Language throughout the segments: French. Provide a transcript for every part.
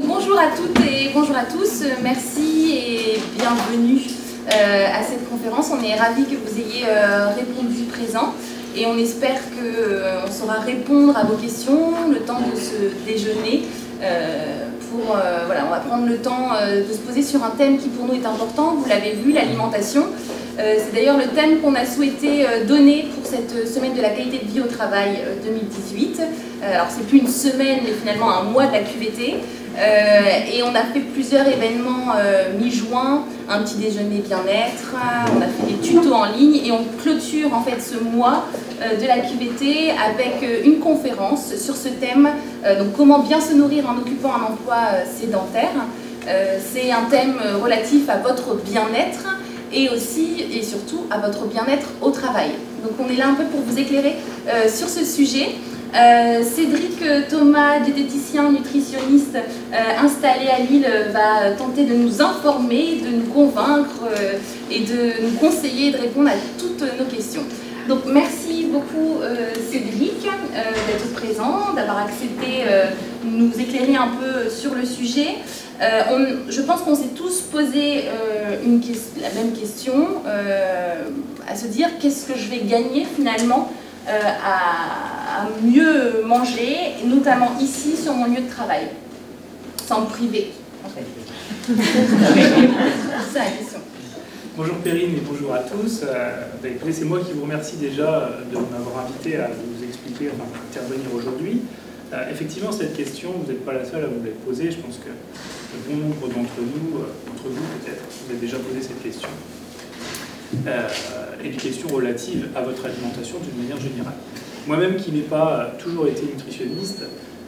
Bonjour à toutes et bonjour à tous, merci et bienvenue à cette conférence. On est ravis que vous ayez répondu présent et on espère qu'on saura répondre à vos questions le temps de ce déjeuner. Voilà, on va prendre le temps de se poser sur un thème qui pour nous est important, vous l'avez vu, l'alimentation. C'est d'ailleurs le thème qu'on a souhaité donner pour cette semaine de la qualité de vie au travail 2018. Alors c'est plus une semaine mais finalement un mois de la QVT. Et on a fait plusieurs événements mi-juin, un petit déjeuner bien-être, on a fait des tutos en ligne et on clôture en fait ce mois de la QVT avec une conférence sur ce thème, donc comment bien se nourrir en occupant un emploi sédentaire. C'est un thème relatif à votre bien-être et aussi et surtout à votre bien-être au travail. Donc on est là un peu pour vous éclairer sur ce sujet. Cédric Thomas, diététicien, nutritionniste installé à Lille, va tenter de nous informer, de nous convaincre et de nous conseiller, de répondre à toutes nos questions. Donc merci beaucoup Cédric d'être présent, d'avoir accepté de nous éclairer un peu sur le sujet. Je pense qu'on s'est tous posé la même question, à se dire qu'est-ce que je vais gagner finalement à mieux manger, notamment ici sur mon lieu de travail, sans me priver en fait. C'est la question. Bonjour Perrine et bonjour à tous. C'est moi qui vous remercie déjà de m'avoir invité à vous expliquer, enfin intervenir aujourd'hui. Effectivement, cette question, vous n'êtes pas la seule à vous la poser. Je pense que bon nombre d'entre vous peut-être, vous avez déjà posé cette question. Et des questions relatives à votre alimentation d'une manière générale. Moi-même qui n'ai pas toujours été nutritionniste,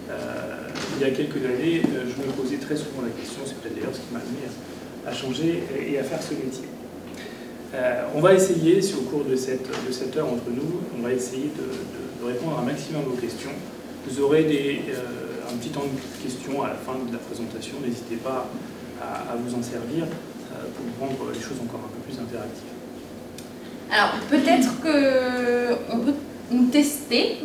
il y a quelques années, je me posais très souvent la question, c'est peut-être d'ailleurs ce qui m'a amené à changer et à faire ce métier. On va essayer, si au cours de cette heure entre nous, on va essayer de répondre à un maximum aux questions. Vous aurez un petit temps de questions à la fin de la présentation, n'hésitez pas à vous en servir pour rendre les choses encore un peu plus interactives. Alors, peut-être qu'on peut nous tester.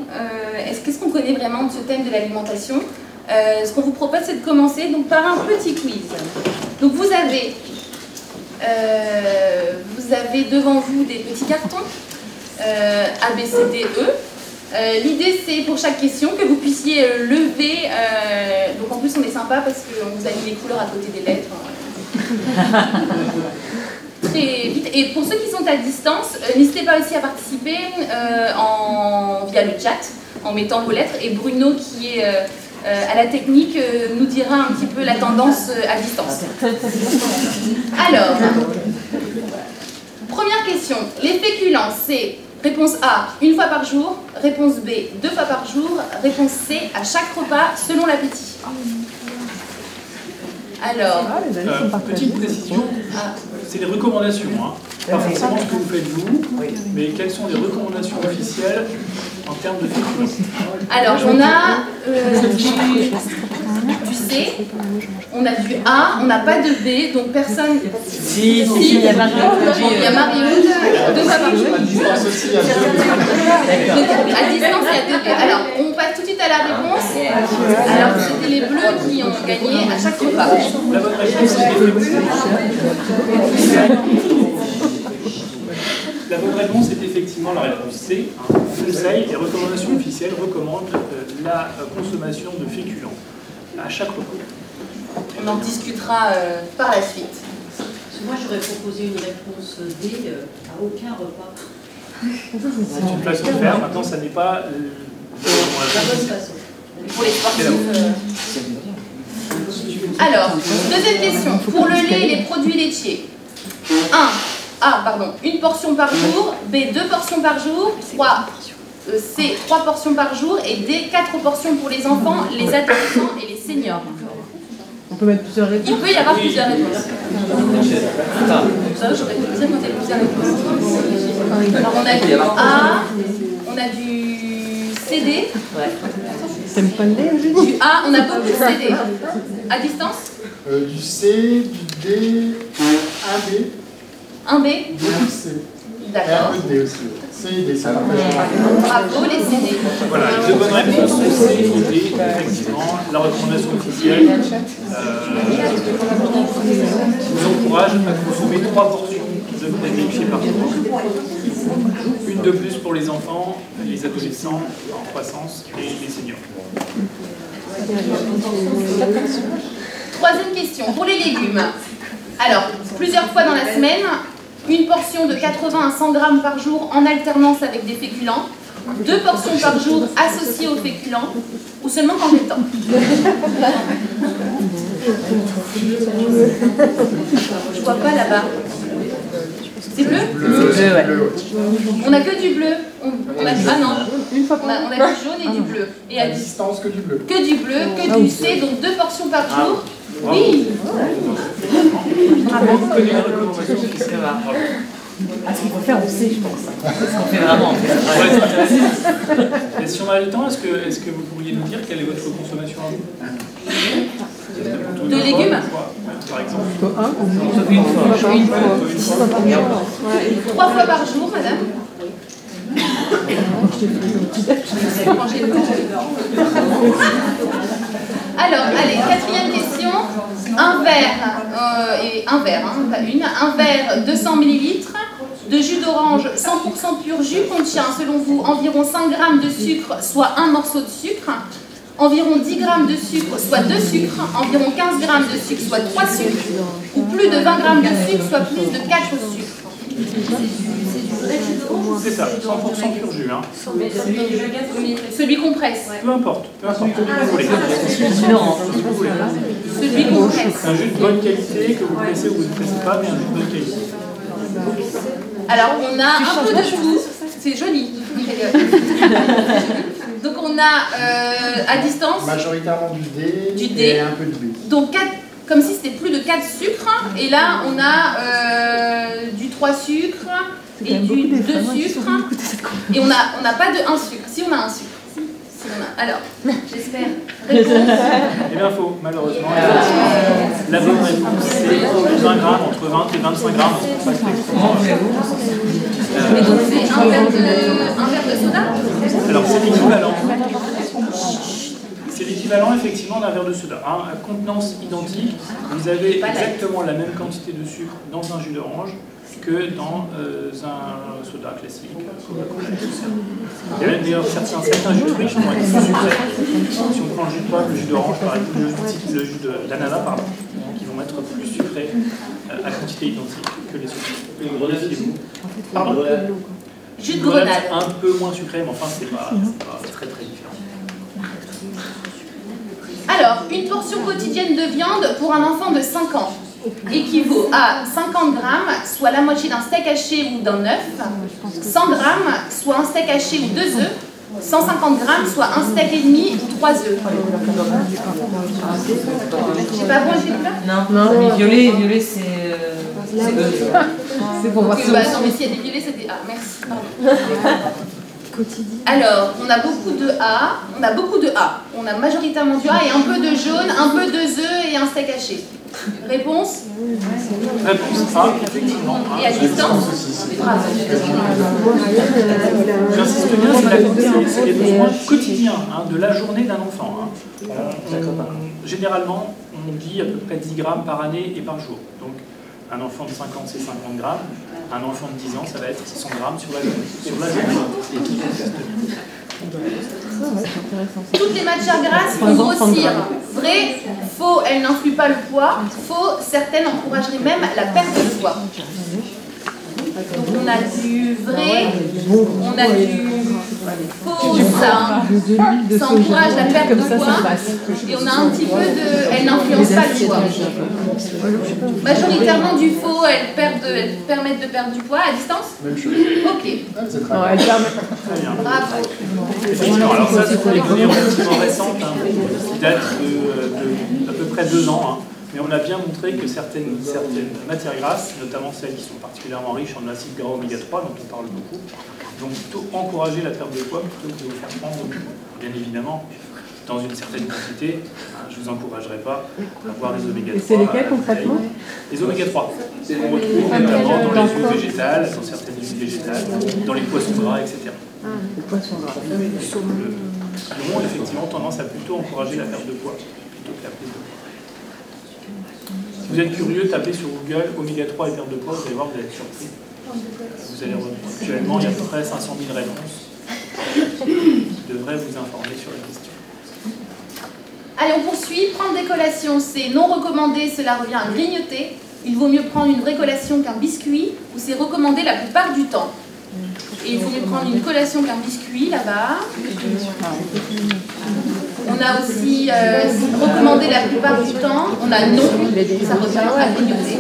Qu'est-ce qu'on connaît vraiment de ce thème de l'alimentation? Ce qu'on vous propose, c'est de commencer donc, par un petit quiz. Donc, vous avez devant vous des petits cartons, A, B, C, D, E. L'idée, c'est pour chaque question que vous puissiez lever. Donc, en plus, on est sympa parce qu'on vous a mis les couleurs à côté des lettres. Très vite. Et pour ceux qui sont à distance, n'hésitez pas aussi à participer via le chat, en mettant vos lettres. Et Bruno, qui est à la technique, nous dira un petit peu la tendance à distance. Alors, première question. Les féculents, c'est réponse A, une fois par jour, réponse B, 2 fois par jour, réponse C, à chaque repas, selon l'appétit. Alors, petite précision, c'est des recommandations, hein. Pas forcément ce que vous faites vous, mais quelles sont les recommandations officielles en termes de féculents? Alors, on a du C, on a du A, on n'a pas de B, donc personne... Si, il y a Marie. Il y a Marie-Aude, 2 fois par jour. À distance aussi, il y a 2 B. À distance, il y a 2 B. Alors, on passe tout de suite à la réponse. Alors, c'était les bleus qui ont gagné à chaque repas. La bonne réponse, est effectivement la réponse C. Conseil et recommandations officielles recommandent la consommation de féculents à chaque repas. On en discutera par la suite. Moi, j'aurais proposé une réponse D à aucun repas. C'est une façon de faire. Maintenant, ça n'est pas La bonne façon. Pour les sportifs. Alors, deuxième question. Pour le lait et les produits laitiers. Une portion par jour. B, 2 portions par jour. C, 3 portions par jour. Et D, 4 portions pour les enfants, les adolescents et les seniors. On peut mettre plusieurs réponses. Il peut y avoir plusieurs réponses. Ça, j'aurais pu dire quand il y a plusieurs réponses. Alors, on a du A, on a du CD. T'aimes pas le lait aussi? Du A, on a beaucoup de CD. À distance? Du C, du D, un B. Un B? Du C. D'accord. Et un peu de D aussi. C et D, ça va. Bravo les CD. Voilà, les deux bonnes réponses sont C et D, effectivement. La recommandation officielle vous encourage à consommer 3 portions de prêts vérifiés par jour. Une de plus pour les enfants, les adolescents en croissance et les seniors. Troisième question, pour les légumes. Alors, plusieurs fois dans la semaine, une portion de 80 à 100 grammes par jour en alternance avec des féculents, 2 portions par jour associées aux féculents, ou seulement quand j'ai le temps. Je vois pas là-bas. C'est bleu? Bleu, ouais. On n'a que du bleu. Ah non, on a du jaune et du bleu. Et À distance que du bleu. que du bleu, que du C, donc 2 portions par jour. Oui. Vous connaissez la recommandation officielle. Ah, ce qu'il faut faire, on sait, je pense. Ce qu'on fait vraiment. Et si on a le temps, est-ce que vous pourriez nous dire quelle est votre consommation à vous? De légumes? Par exemple. Une fois. 3 fois par jour, madame. Alors, allez, 4e question. Un verre, pas une, un verre 200 ml de jus d'orange 100% pur jus contient, selon vous, environ 5 g de sucre, soit un morceau de sucre, environ 10 g de sucre, soit 2 sucres, environ 15 g de sucre, soit 3 sucres, ou plus de 20 g de sucre, soit plus de 4 sucres. C'est ça, 100% pur jus. Hein. Celui qu'on presse. Peu importe, ce que vous voulez. Celui qu'on presse. Un jus de bonne qualité, que vous pressez ou vous ne pressez pas, mais un jus de bonne qualité. Alors, on a un peu de tout. C'est joli. Donc, on a à distance. Majoritairement du D, Du D. et un peu de B. Donc, comme si c'était plus de 4 sucres. Et là, on a du 3 sucres et du 2 sucres. Et on n'a pas de 1 sucre. Si, on a un sucre. Si, on a. Alors, j'espère. Réponse. Eh bien, faux, malheureusement. La bonne réponse, c'est 20 grammes, entre 20 et 25 grammes. Mais donc, c'est un verre de soda? Alors, c'est l'équivalent. C'est l'équivalent effectivement d'un verre de soda. Hein, à contenance identique, vous avez exactement la même quantité de sucre dans un jus d'orange que dans un soda classique. Il y a d'ailleurs certains jus riches qui vont être plus sucrés. Si on prend le jus de pomme, le jus d'orange, par exemple, le jus d'ananas, pardon, qui vont être plus sucrés à quantité identique que les sodas. Une grenade, pardon. Jus de grenade. Un peu moins sucré, mais enfin, c'est pas très très différent. Alors, une portion quotidienne de viande pour un enfant de 5 ans équivaut à 50 grammes, soit la moitié d'un steak haché ou d'un œuf, 100 grammes, soit un steak haché ou 2 œufs, 150 grammes, soit un steak et demi ou 3 œufs. J'ai pas bon, j'ai là? Non, mais violet, c'est c'est pour voir Non, mais s'il y a des violets, c'est des A. Merci. Pardon. Alors, on a beaucoup de A. On a majoritairement du A et un peu de jaune, un peu de œufs et un steak haché. Réponse? Réponse A, effectivement. Et à distance? J'insiste bien, c'est les besoins quotidiens de la journée d'un enfant. Généralement, on dit à peu près 10 grammes par année et par jour. Donc, un enfant de 5 ans, c'est 50 grammes. Un enfant de 10 ans, ça va être 100 grammes sur la journée. Toutes les matières grasses font grossir. Vrai, faux, elles n'influent pas le poids. Faux, certaines encourageraient même la perte de poids. Donc on a du vrai, on a du faux, ça encourage la perte de poids. Et on a un petit peu de... Elles n'influencent pas le poids. Majoritairement du faux, elles permettent de perdre du poids à distance. Même chose. Ok. C'est très bien. Très bien. Bravo. Effectivement, alors ça, c'est des données relativement récentes, qui datent d'à peu près 2 ans. Mais on a bien montré que certaines matières grasses, notamment celles qui sont particulièrement riches en acides gras oméga 3, dont on parle beaucoup, vont plutôt encourager la perte de poids plutôt que de vous faire prendre du poids. Bien évidemment, dans une certaine quantité. Je ne vous encouragerai pas à boire les oméga 3. Et c'est lesquels concrètement? Les oméga 3. On retrouve notamment dans les huiles végétales, dans certaines huiles végétales, dans les poissons gras, etc. Les poissons gras. Le monde, effectivement, tendance à plutôt encourager la perte de poids plutôt que la prise de poids. Si vous êtes curieux, tapez sur Google oméga 3 et perte de poids, vous allez voir, vous allez être surpris. Vous allez actuellement, il y a à peu près 500 000 réponses qui devraient vous informer sur la question. Allez, on poursuit. Prendre des collations, c'est non recommandé, cela revient à grignoter. Il vaut mieux prendre une vraie collation qu'un biscuit, ou c'est recommandé la plupart du temps. Et il vaut mieux prendre une collation qu'un biscuit, là-bas. On a aussi recommandé la plupart du temps. On a non, ça revient à grignoter.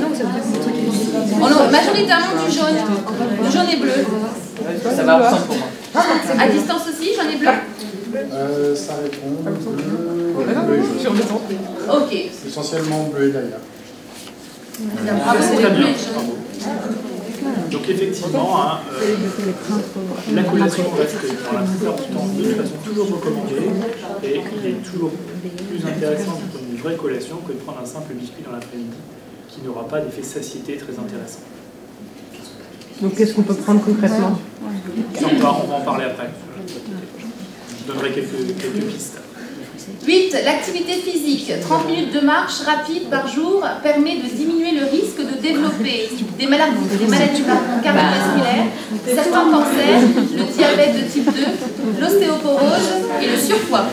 Oh non, majoritairement du jaune et bleu. Ça va ensemble pour moi. À distance aussi, jaune et bleu. Ça répond bleu et jaune. Ok. Essentiellement bleu et d'ailleurs. Bravo, c'est Très le bleu bien. et jaune. Donc effectivement, la collation reste dans la plupart du temps de toute façon toujours recommandée et il est toujours plus intéressant de prendre une vraie collation que de prendre un simple biscuit dans l'après-midi qui n'aura pas d'effet satiété très intéressant. Donc qu'est-ce qu'on peut prendre concrètement? Ça, on va en parler après. Je donnerai quelques pistes. 8. L'activité physique. 30 minutes de marche rapide par jour permet de diminuer le risque de développer des maladies cardiovasculaires, certains cancers, le diabète de type 2, l'ostéoporose et le surpoids.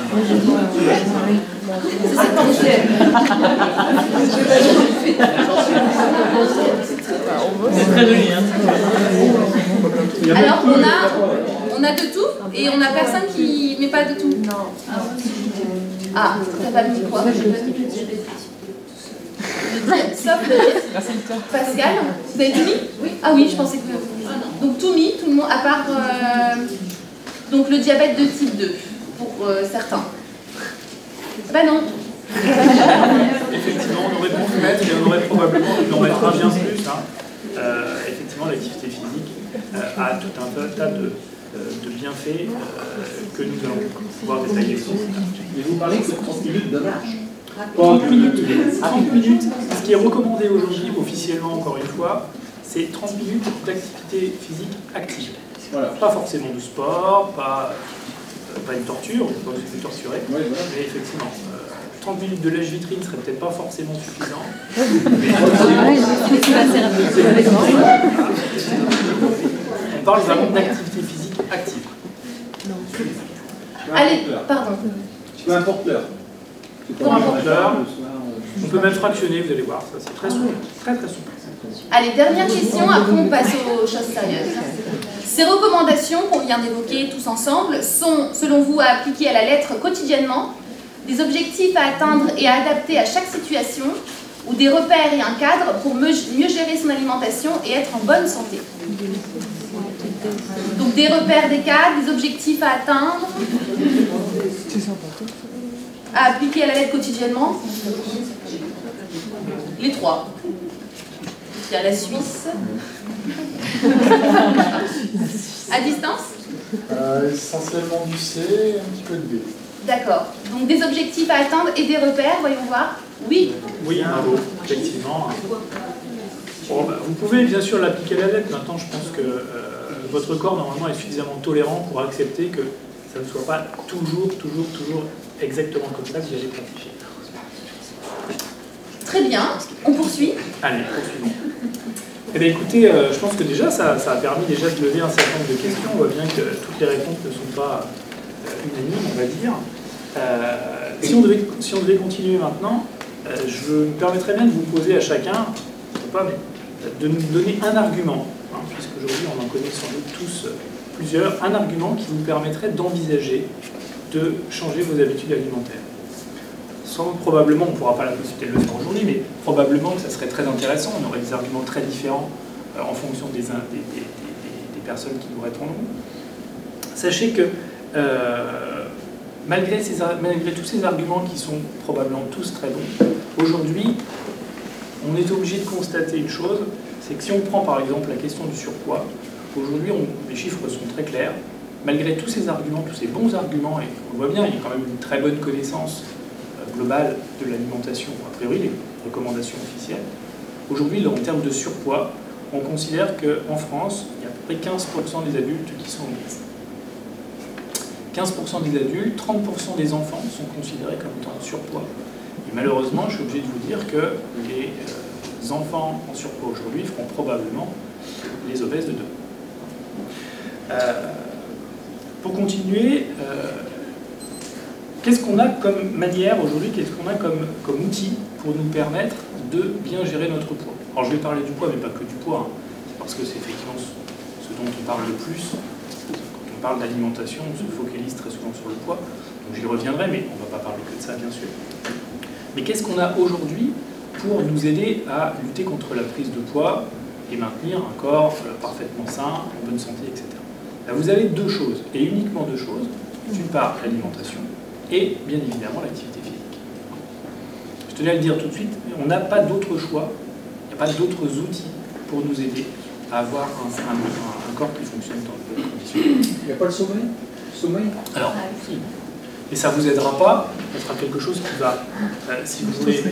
C'est très joli, hein. Alors, on a de tout et on a personne qui met pas de tout. Ah, t'as pas mis quoi? Sauf Pascal, vous avez tout mis? Oui. Ah oui, je pensais que... Donc tout mis, tout le monde, à part donc le diabète de type 2, pour certains. Bah non. Effectivement, on aurait pu mettre, et on aurait probablement dû en mettre un bien plus. Effectivement, l'activité physique a tout un tas de bienfaits que nous allons pouvoir détailler ici. Mais vous parlez que 30 minutes de marche. 30 minutes. 30 minutes. Ce qui est recommandé aujourd'hui, officiellement, encore une fois, c'est 30 minutes d'activité physique active. Voilà. Pas forcément du sport, pas une torture, on peut se torturer, Ouais, voilà. mais effectivement, 30 minutes de lèche-vitrine serait peut-être pas forcément suffisant. On parle vraiment d'activité physique active. Allez, pardon. Peu importe l'heure. Peu importe l'heure. On peut même fractionner, vous allez voir, ça c'est très souple, très souple. Allez, dernière question, après on passe aux choses sérieuses. Ces recommandations qu'on vient d'évoquer tous ensemble sont, selon vous, à appliquer à la lettre quotidiennement, des objectifs à atteindre et à adapter à chaque situation, ou des repères et un cadre pour mieux gérer son alimentation et être en bonne santé. Donc des repères, des cadres, des objectifs à atteindre, à appliquer à la lettre quotidiennement. Les trois. Il y a la Suisse. À distance? Essentiellement du C et un petit peu de B. D'accord. Donc des objectifs à atteindre et des repères, voyons voir. Oui. Oui, bravo, effectivement. Bon, bah, vous pouvez bien sûr l'appliquer à la lettre. Maintenant, je pense que votre corps, normalement, est suffisamment tolérant pour accepter que ça ne soit pas toujours exactement comme ça que vous allez pratiquer. Très bien. On poursuit. Allez, poursuivons. Eh bien, écoutez, je pense que déjà, ça a permis déjà de lever un certain nombre de questions. On voit bien que toutes les réponses ne sont pas unanimes, on va dire. Si on devait continuer maintenant, je me permettrais bien de vous poser à chacun, je ne sais pas, mais de nous donner un argument, puisqu'aujourd'hui on en connaît sans doute tous plusieurs, un argument qui vous permettrait d'envisager de changer vos habitudes alimentaires. Probablement, on ne pourra pas la possibilité de le faire aujourd'hui, mais probablement que ça serait très intéressant, on aurait des arguments très différents en fonction des personnes qui nous répondront. Sachez que malgré tous ces arguments qui sont probablement tous très bons, aujourd'hui, on est obligé de constater une chose, c'est que si on prend par exemple la question du surpoids, aujourd'hui les chiffres sont très clairs, malgré tous ces arguments, tous ces bons arguments, et on voit bien, il y a quand même une très bonne connaissance globale de l'alimentation, a priori les recommandations officielles. Aujourd'hui, en termes de surpoids, on considère qu'en France, il y a à peu près 15% des adultes qui sont obèses. 15% des adultes, 30% des enfants sont considérés comme étant en surpoids. Et malheureusement, je suis obligé de vous dire que les enfants en surpoids aujourd'hui feront probablement les obèses de demain. Pour continuer, qu'est-ce qu'on a comme manière aujourd'hui, qu'est-ce qu'on a comme outil pour nous permettre de bien gérer notre poids? Alors je vais parler du poids, mais pas que du poids, hein. C'est parce que c'est effectivement ce dont on parle le plus. Quand on parle d'alimentation, on se focalise très souvent sur le poids. Donc j'y reviendrai, mais on ne va pas parler que de ça, bien sûr. Mais qu'est-ce qu'on a aujourd'hui pour nous aider à lutter contre la prise de poids et maintenir un corps parfaitement sain, en bonne santé, etc. Là, vous avez deux choses, et uniquement deux choses. D'une part, l'alimentation, et bien évidemment l'activité physique. Je tenais à le dire tout de suite, on n'a pas d'autre choix, il n'y a pas d'autres outils pour nous aider à avoir un corps qui fonctionne dans de bonnes conditions. Il n'y a pas le sommeil? Alors, si. Et ça ne vous aidera pas, ça sera quelque chose qui va, si vous voulez,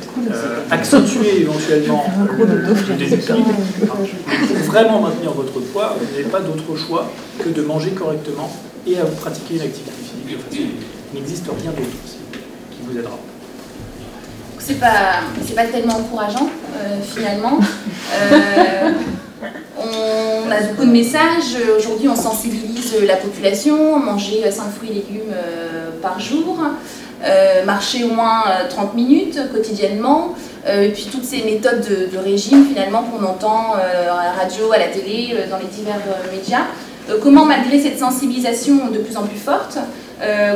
accentuer éventuellement le déséquilibre. Pour vraiment maintenir votre poids, vous n'avez pas d'autre choix que de manger correctement et à vous pratiquer une activité physique de façon. Il n'existe rien d'autre qui vous aidera. C'est pas tellement encourageant, finalement. On a beaucoup de messages. Aujourd'hui, on sensibilise la population. Manger 5 fruits et légumes par jour. Marcher au moins 30 minutes quotidiennement. Et puis toutes ces méthodes de régime, finalement, qu'on entend à la radio, à la télé, dans les divers médias. Comment, malgré cette sensibilisation de plus en plus forte,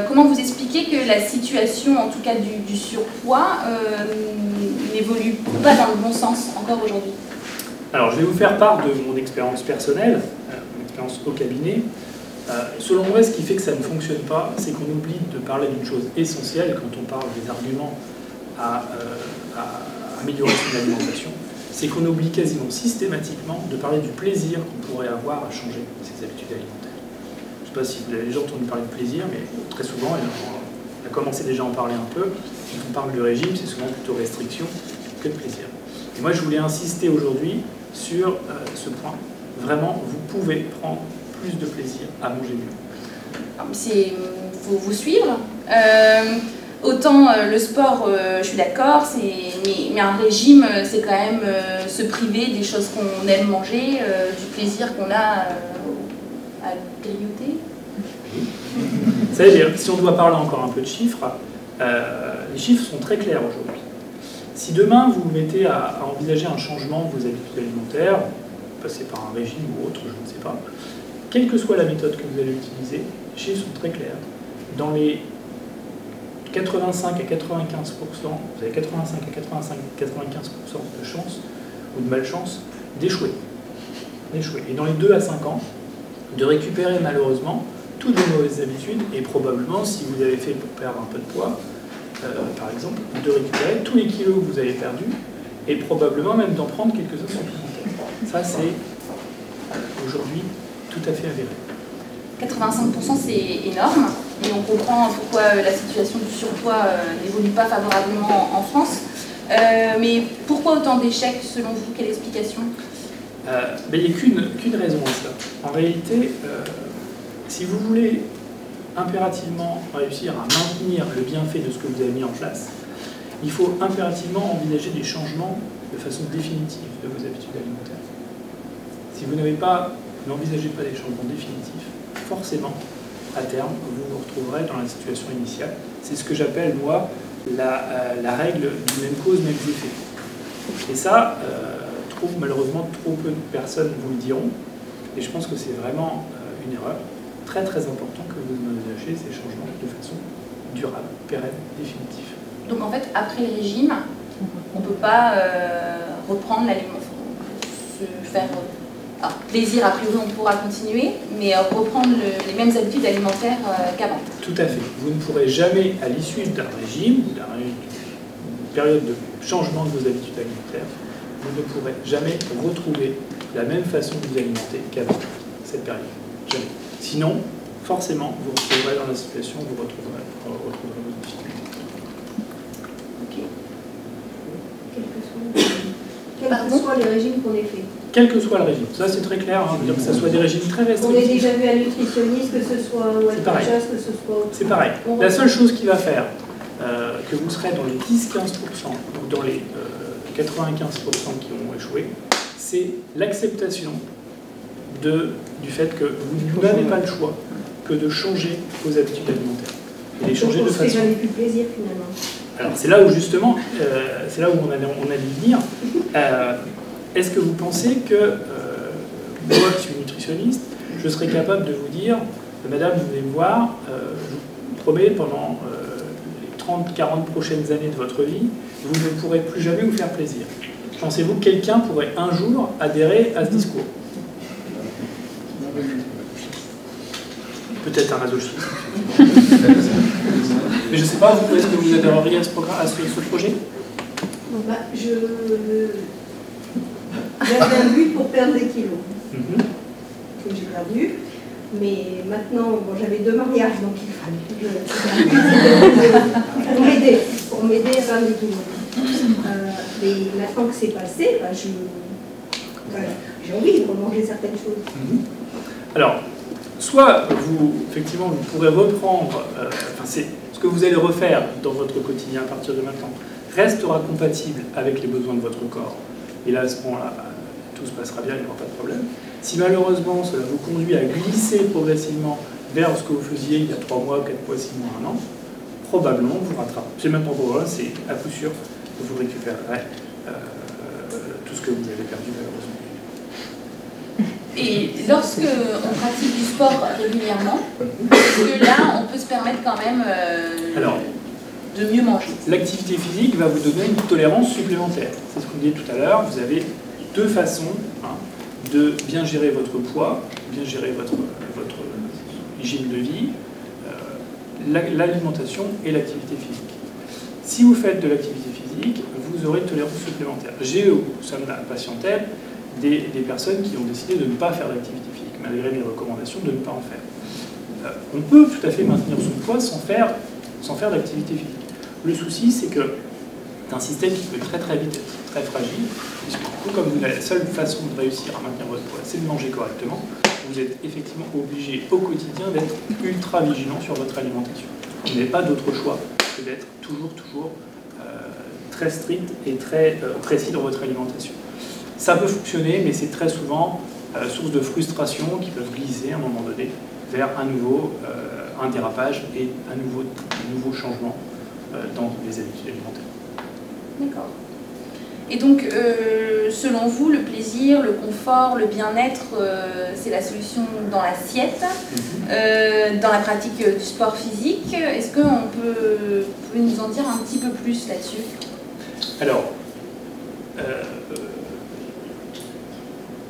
comment vous expliquez que la situation, en tout cas du surpoids, n'évolue pas dans le bon sens encore aujourd'hui? Alors, je vais vous faire part de mon expérience personnelle, mon expérience au cabinet. Selon moi, ce qui fait que ça ne fonctionne pas, c'est qu'on oublie de parler d'une chose essentielle quand on parle des arguments à améliorer son alimentation. C'est qu'on oublie quasiment systématiquement de parler du plaisir qu'on pourrait avoir à changer ses habitudes alimentaires. Je ne sais pas si vous avez déjà entendu parler de plaisir, mais très souvent, on a commencé déjà à en parler un peu. Quand on parle du régime, c'est souvent plutôt restriction que de plaisir. Et moi, je voulais insister aujourd'hui sur ce point. Vraiment, vous pouvez prendre plus de plaisir à manger mieux. Il faut vous suivre. Autant le sport, je suis d'accord, mais un régime, c'est quand même se priver des choses qu'on aime manger, du plaisir qu'on a à grignoter. Vous savez, si on doit parler encore un peu de chiffres, les chiffres sont très clairs aujourd'hui. Si demain vous vous mettez à envisager un changement de vos habitudes alimentaires, passer par un régime ou autre, je ne sais pas, quelle que soit la méthode que vous allez utiliser, les chiffres sont très clairs. Dans les 85 à 95%, vous avez 85 à 95% de chance ou de malchance d'échouer. Et dans les 2 à 5 ans, de récupérer malheureusement toutes vos mauvaises habitudes et probablement, si vous avez fait pour perdre un peu de poids, par exemple, de récupérer tous les kilos que vous avez perdus et probablement même d'en prendre quelques-uns supplémentaires. Ça, c'est aujourd'hui tout à fait avéré. 85%, c'est énorme, et on comprend pourquoi la situation du surpoids n'évolue pas favorablement en France. Mais pourquoi autant d'échecs selon vous? Quelle explication? Il n'y a qu'une raison à ça. En réalité, si vous voulez impérativement réussir à maintenir le bienfait de ce que vous avez mis en place, il faut impérativement envisager des changements de façon définitive de vos habitudes alimentaires. Si vous n'envisagez pas des changements définitifs, forcément, à terme, vous vous retrouverez dans la situation initiale. C'est ce que j'appelle, moi, la règle du même cause, mêmes effets. Et ça, malheureusement, trop peu de personnes vous le diront. Et je pense que c'est vraiment une erreur très très importante que vous envisagez ces changements de façon durable, pérenne, définitive. Donc en fait, après le régime, on ne peut pas reprendre l'alimentation, se faire plaisir, a priori on pourra continuer, mais reprendre les mêmes habitudes alimentaires qu'avant. Tout à fait. Vous ne pourrez jamais, à l'issue d'un régime, d'une période de changement de vos habitudes alimentaires, vous ne pourrez jamais retrouver la même façon de vous alimenter qu'avant cette période. Jamais. Sinon, forcément, vous retrouverez dans la situation, vous retrouverez votre difficulté. Ok. Quels que soient les régimes qu'on ait fait. Quel que soit le régime. Ça, c'est très clair, hein, dire que ce soit des régimes très On a restrictifs. déjà vu un nutritionniste, que ce soit un Wellpages, que ce soit autre. C'est pareil. La seule chose qui va faire que vous serez dans les 10-15%, ou dans les 95% qui ont échoué, c'est l'acceptation du fait que vous n'avez pas le choix que de changer vos habitudes alimentaires. Et les changer de On se fait façon... jamais plus plaisir finalement. Alors c'est là où justement, c'est là où on allait venir. Est-ce que vous pensez que moi qui suis nutritionniste, je serais capable de vous dire, madame, vous venez me voir, je vous promets pendant les 30-40 prochaines années de votre vie, vous ne pourrez plus jamais vous faire plaisir. Pensez-vous que quelqu'un pourrait un jour adhérer à ce discours? Peut-être un masochiste. Mais je ne sais pas, vous, est-ce que vous adhéreriez à ce projet? Bah, j'avais un but pour perdre des kilos, que j'ai perdu. Mais maintenant, bon, j'avais 2 mariages, donc il fallait pour m'aider à perdre des kilos. Mais maintenant que c'est passé, bah, j'ai envie de remanger certaines choses. Alors, soit effectivement, vous pourrez reprendre, c'est ce que vous allez refaire dans votre quotidien à partir de maintenant, restera compatible avec les besoins de votre corps. Et là, à ce moment-là, tout se passera bien, il n'y aura pas de problème. Si malheureusement, cela vous conduit à glisser progressivement vers ce que vous faisiez il y a 3 mois, 4 mois, 6 mois, 1 an, probablement vous rattrapez. C'est maintenant pour vous, c'est à coup sûr que vous récupérerez tout ce que vous avez perdu malheureusement. Et lorsque on pratique du sport régulièrement, est-ce que là, on peut se permettre quand même de mieux manger? L'activité physique va vous donner une tolérance supplémentaire. C'est ce qu'on disait tout à l'heure. Vous avez 2 façons de bien gérer votre poids, bien gérer votre hygiène de vie, l'alimentation et l'activité physique. Si vous faites de l'activité physique, vous aurez une tolérance supplémentaire. J'ai au sein de la patientèle des personnes qui ont décidé de ne pas faire d'activité physique, malgré mes recommandations de ne pas en faire. On peut tout à fait maintenir son poids sans faire d'activité physique. Le souci, c'est que c'est un système qui peut très très vite être très fragile, puisque du coup, comme la seule façon de réussir à maintenir votre poids, c'est de manger correctement, vous êtes effectivement obligé au quotidien d'être ultra vigilant sur votre alimentation. Vous n'avez pas d'autre choix que d'être toujours très strict et très précis dans votre alimentation. Ça peut fonctionner, mais c'est très souvent source de frustration qui peuvent glisser à un moment donné vers un dérapage et un nouveau changement dans les habitudes alimentaires. D'accord. Et donc, selon vous, le plaisir, le confort, le bien-être, c'est la solution dans l'assiette, dans la pratique du sport physique. Est-ce que vous pouvez nous en dire un petit peu plus là-dessus? Alors,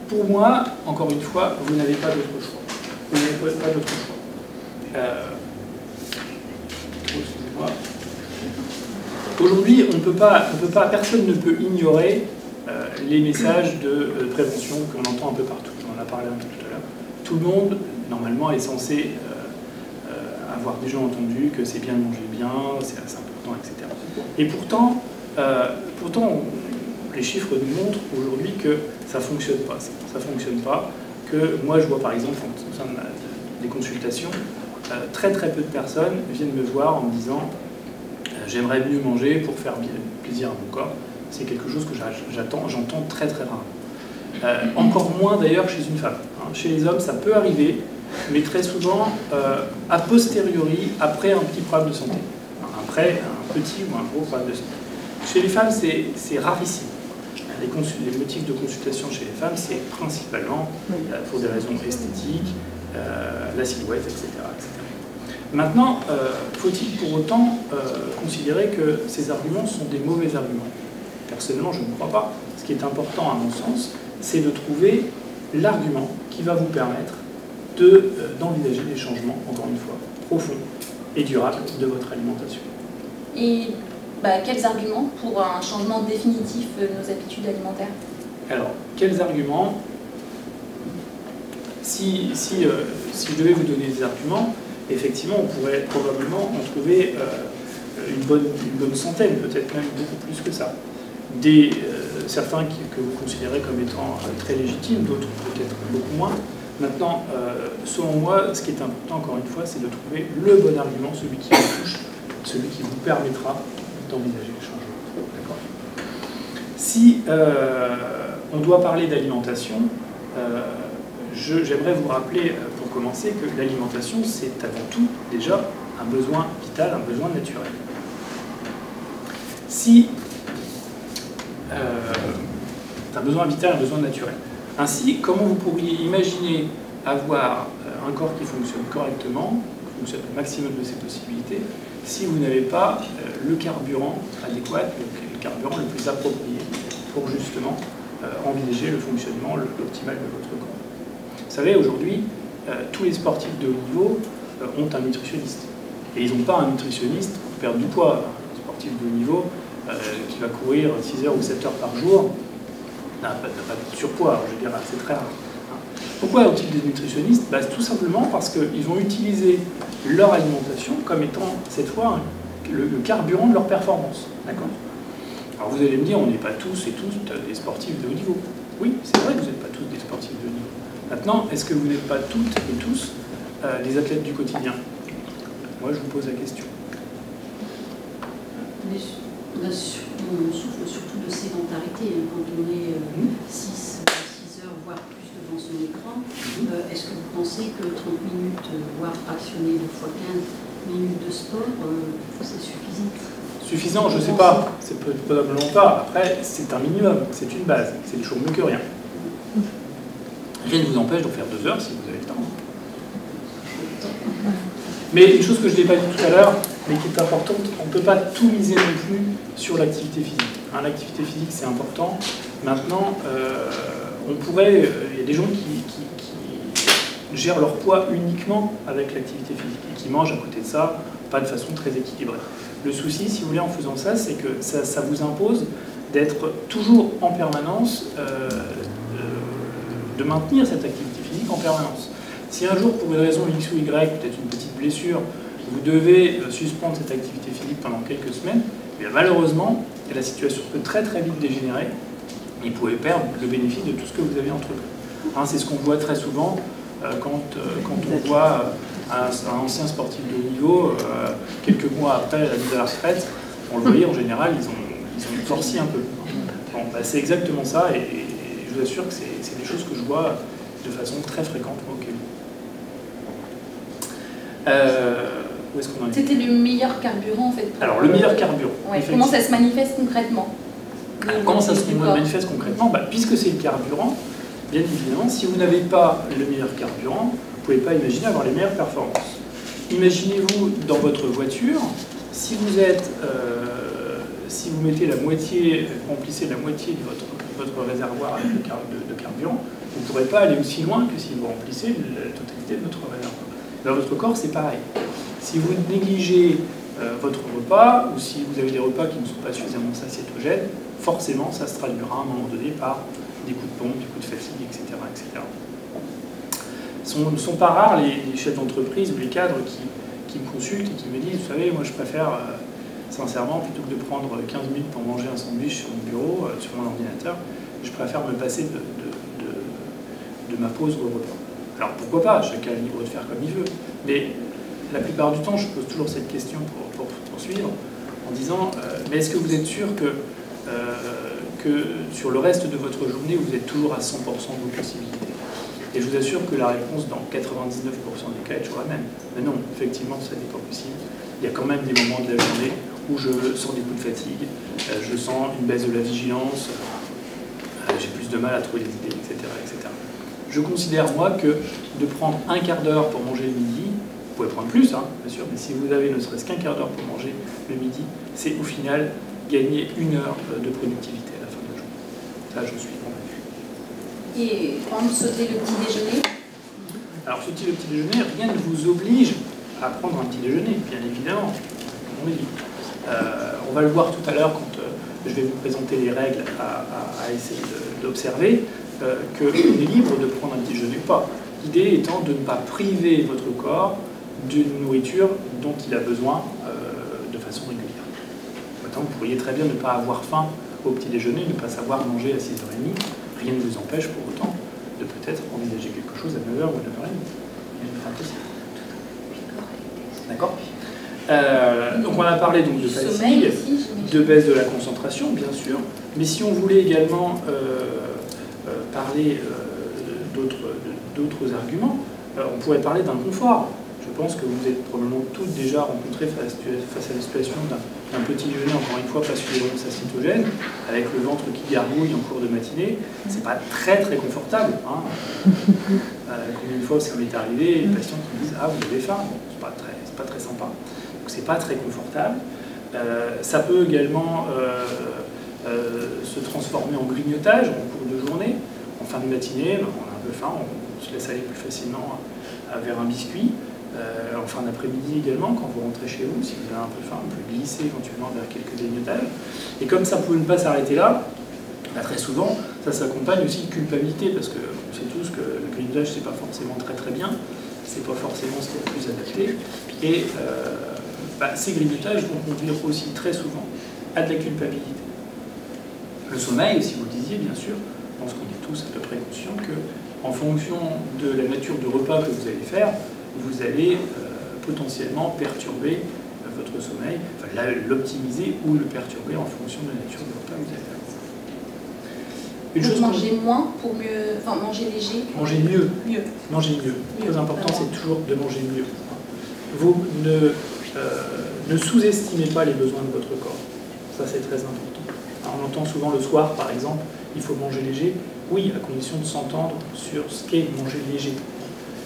pour moi, encore une fois, vous n'avez pas d'autre choix. Vous n'avez pas d'autre choix. Excusez-moi. Aujourd'hui, personne ne peut ignorer les messages de prévention qu'on entend un peu partout. On en a parlé un peu tout à l'heure. Tout le monde, normalement, est censé avoir déjà entendu que c'est bien de manger bien, c'est assez important, etc. Et pourtant, les chiffres nous montrent aujourd'hui que ça ne fonctionne pas. Ça ne fonctionne pas. Que moi, je vois par exemple, au sein des consultations, très très peu de personnes viennent me voir en me disant j'aimerais mieux manger pour faire plaisir à mon corps. C'est quelque chose que j'entends très très rarement. Encore moins d'ailleurs chez une femme. Chez les hommes, ça peut arriver, mais très souvent a posteriori, après un petit problème de santé. Après un petit ou un gros problème de santé. Chez les femmes, c'est rarissime. Les motifs de consultation chez les femmes, c'est principalement pour des raisons esthétiques, la silhouette, etc. Maintenant, faut-il pour autant considérer que ces arguments sont des mauvais arguments? Personnellement, je ne crois pas. Ce qui est important, à mon sens, c'est de trouver l'argument qui va vous permettre d'envisager des changements, encore une fois, profonds et durables de votre alimentation. Et quels arguments pour un changement définitif de nos habitudes alimentaires? Alors, quels arguments? Si si je devais vous donner des arguments, effectivement, on pourrait probablement en trouver une bonne centaine, peut-être même beaucoup plus que ça. Certains que vous considérez comme étant très légitimes, d'autres peut-être beaucoup moins. Maintenant, selon moi, ce qui est important, encore une fois, c'est de trouver le bon argument, celui qui vous touche, celui qui vous permettra d'envisager le changement. D'accord ? Si on doit parler d'alimentation, j'aimerais vous rappeler, pour commencer, que l'alimentation, c'est avant tout, déjà, un besoin vital, un besoin naturel. Si un besoin vital, un besoin naturel. Ainsi, comment vous pourriez imaginer avoir un corps qui fonctionne correctement, qui fonctionne au maximum de ses possibilités, si vous n'avez pas le carburant adéquat, le carburant le plus approprié pour justement envisager le fonctionnement optimal de votre corps. Vous savez, aujourd'hui, tous les sportifs de haut niveau ont un nutritionniste. Et ils n'ont pas un nutritionniste pour perdre du poids. Un sportif de haut niveau qui va courir 6 heures ou 7 heures par jour n'a pas de surpoids, je veux dire, c'est très rare. Pourquoi ont-ils des nutritionnistes? Tout simplement parce qu'ils vont utiliser leur alimentation comme étant, cette fois, le carburant de leur performance. D'accord? Alors vous allez me dire, on n'est pas tous et toutes des sportifs de haut niveau. Oui, c'est vrai que vous n'êtes pas tous des sportifs de haut niveau. Maintenant, est-ce que vous n'êtes pas toutes et tous des athlètes du quotidien? Moi, je vous pose la question. On souffre surtout de sédentarité quand on est 6 heures, voire plus devant son écran. Est-ce que vous pensez que 30 minutes, voire fractionné 2 fois 15 minutes de sport, c'est suffisant? Suffisant, je ne sais pas. C'est probablement pas. Après, c'est un minimum, c'est une base. C'est toujours mieux que rien. Rien ne vous empêche d'en faire 2 heures si vous avez le temps. Mais une chose que je n'ai pas dit tout à l'heure, mais qui est importante, on ne peut pas tout miser non plus sur l'activité physique. L'activité physique, c'est important. Maintenant, on pourrait... Il y a des gens qui gèrent leur poids uniquement avec l'activité physique et qui mangent à côté de ça, pas de façon très équilibrée. Le souci, si vous voulez, en faisant ça, c'est que ça vous impose d'être toujours en permanence, de maintenir cette activité physique en permanence. Si un jour, pour une raison X ou Y, peut-être une petite blessure, vous devez suspendre cette activité physique pendant quelques semaines, eh bien, malheureusement, la situation peut très très vite dégénérer et vous pouvez perdre le bénéfice de tout ce que vous avez entrepris. C'est ce qu'on voit très souvent quand on voit un ancien sportif de haut niveau, quelques mois après la mise à la retraite, on le voyait en général, ils ont torsi un peu. Bon, c'est exactement ça et je vous assure que c'est des choses que je vois de façon très fréquente au Québec. Où est-ce qu'on en est? C'était le meilleur carburant en fait. Alors le meilleur carburant. Ouais, comment ça se manifeste concrètement? Comment ça se manifeste concrètement? Puisque c'est le carburant, bien évidemment, si vous n'avez pas le meilleur carburant, vous ne pouvez pas imaginer avoir les meilleures performances. Imaginez-vous dans votre voiture, si vous mettez la moitié, remplissez la moitié de votre réservoir avec de carburant, vous ne pourrez pas aller aussi loin que si vous remplissez la totalité de votre réservoir. Dans votre corps, c'est pareil. Si vous négligez votre repas, ou si vous avez des repas qui ne sont pas suffisamment satiétogènes, forcément, ça se traduira à un moment donné par des coups de pompe, des coups de fatigue, etc. etc. Ne sont pas rares les chefs d'entreprise ou les cadres qui me consultent et qui me disent, vous savez, moi je préfère, sincèrement, plutôt que de prendre 15 minutes pour manger un sandwich sur mon bureau, sur mon ordinateur, je préfère me passer de ma pause au repas. Alors pourquoi pas, chacun est libre de faire comme il veut, mais la plupart du temps, je pose toujours cette question pour poursuivre, en disant, mais est-ce que vous êtes sûr que sur le reste de votre journée, vous êtes toujours à 100% de vos possibilités? Et je vous assure que la réponse, dans 99% des cas, est toujours la même. Mais non, effectivement, ça n'est pas possible. Il y a quand même des moments de la journée où je sens des coups de fatigue, je sens une baisse de la vigilance, j'ai plus de mal à trouver des idées, etc., etc. Je considère, moi, que de prendre un quart d'heure pour manger le midi, vous pouvez prendre plus, bien sûr, mais si vous avez ne serait-ce qu'un quart d'heure pour manger le midi, c'est au final gagner 1 heure de productivité à la fin de la journée. Ça, je suis convaincu. Et quand vous sautez le petit déjeuner? Alors, sauter le petit déjeuner, rien ne vous oblige à prendre un petit déjeuner, bien évidemment. On va le voir tout à l'heure quand je vais vous présenter les règles à essayer d'observer, qu'on est libre de prendre un petit déjeuner ou pas. L'idée étant de ne pas priver votre corps d'une nourriture dont il a besoin de façon régulière. Maintenant, vous pourriez très bien ne pas avoir faim au petit déjeuner, ne pas savoir manger à 6h30. Rien ne vous empêche pour autant de peut-être envisager quelque chose à 9h ou à 9h30. D'accord. Donc on a parlé donc de fatigue, de baisse de la concentration, bien sûr. Mais si on voulait également parler d'autres arguments, on pourrait parler d'un confort. Je pense que vous êtes probablement toutes déjà rencontrées face à la situation d'un petit déjeuner, encore une fois, pas suffisamment acétogène, avec le ventre qui gargouille en cours de matinée. C'est pas très très confortable. Hein. Combien de fois ça m'est arrivé, les patients qui me disent « Ah, vous avez faim ?» C'est pas très sympa. Donc c'est pas très confortable. Ça peut également se transformer en grignotage en cours de journée. En fin de matinée, on a un peu faim, on se laisse aller plus facilement vers un biscuit. En fin d'après-midi également, quand vous rentrez chez vous, si vous avez un peu faim, vous pouvez glisser éventuellement vers quelques grignotages. Et comme ça pouvait ne pas s'arrêter là, très souvent, ça s'accompagne aussi de culpabilité, parce que on sait tous que le grignotage, c'est pas forcément très très bien, c'est pas forcément ce qui est le plus adapté. Et ces grignotages vont conduire aussi très souvent à de la culpabilité. Le sommeil, si vous le disiez, bien sûr, je pense qu'on est tous à peu près conscients que, en fonction de la nature de repas que vous allez faire, vous allez potentiellement perturber votre sommeil, enfin l'optimiser ou le perturber en fonction de la nature du repas que vous allez faire. Une chose manger moins pour mieux, enfin manger léger. Manger mieux. Mieux. Manger mieux. Le plus important, c'est toujours de manger mieux. Vous ne sous-estimez pas les besoins de votre corps. Ça, c'est très important. Alors, on entend souvent le soir, par exemple, il faut manger léger. Oui, à condition de s'entendre sur ce qu'est manger léger.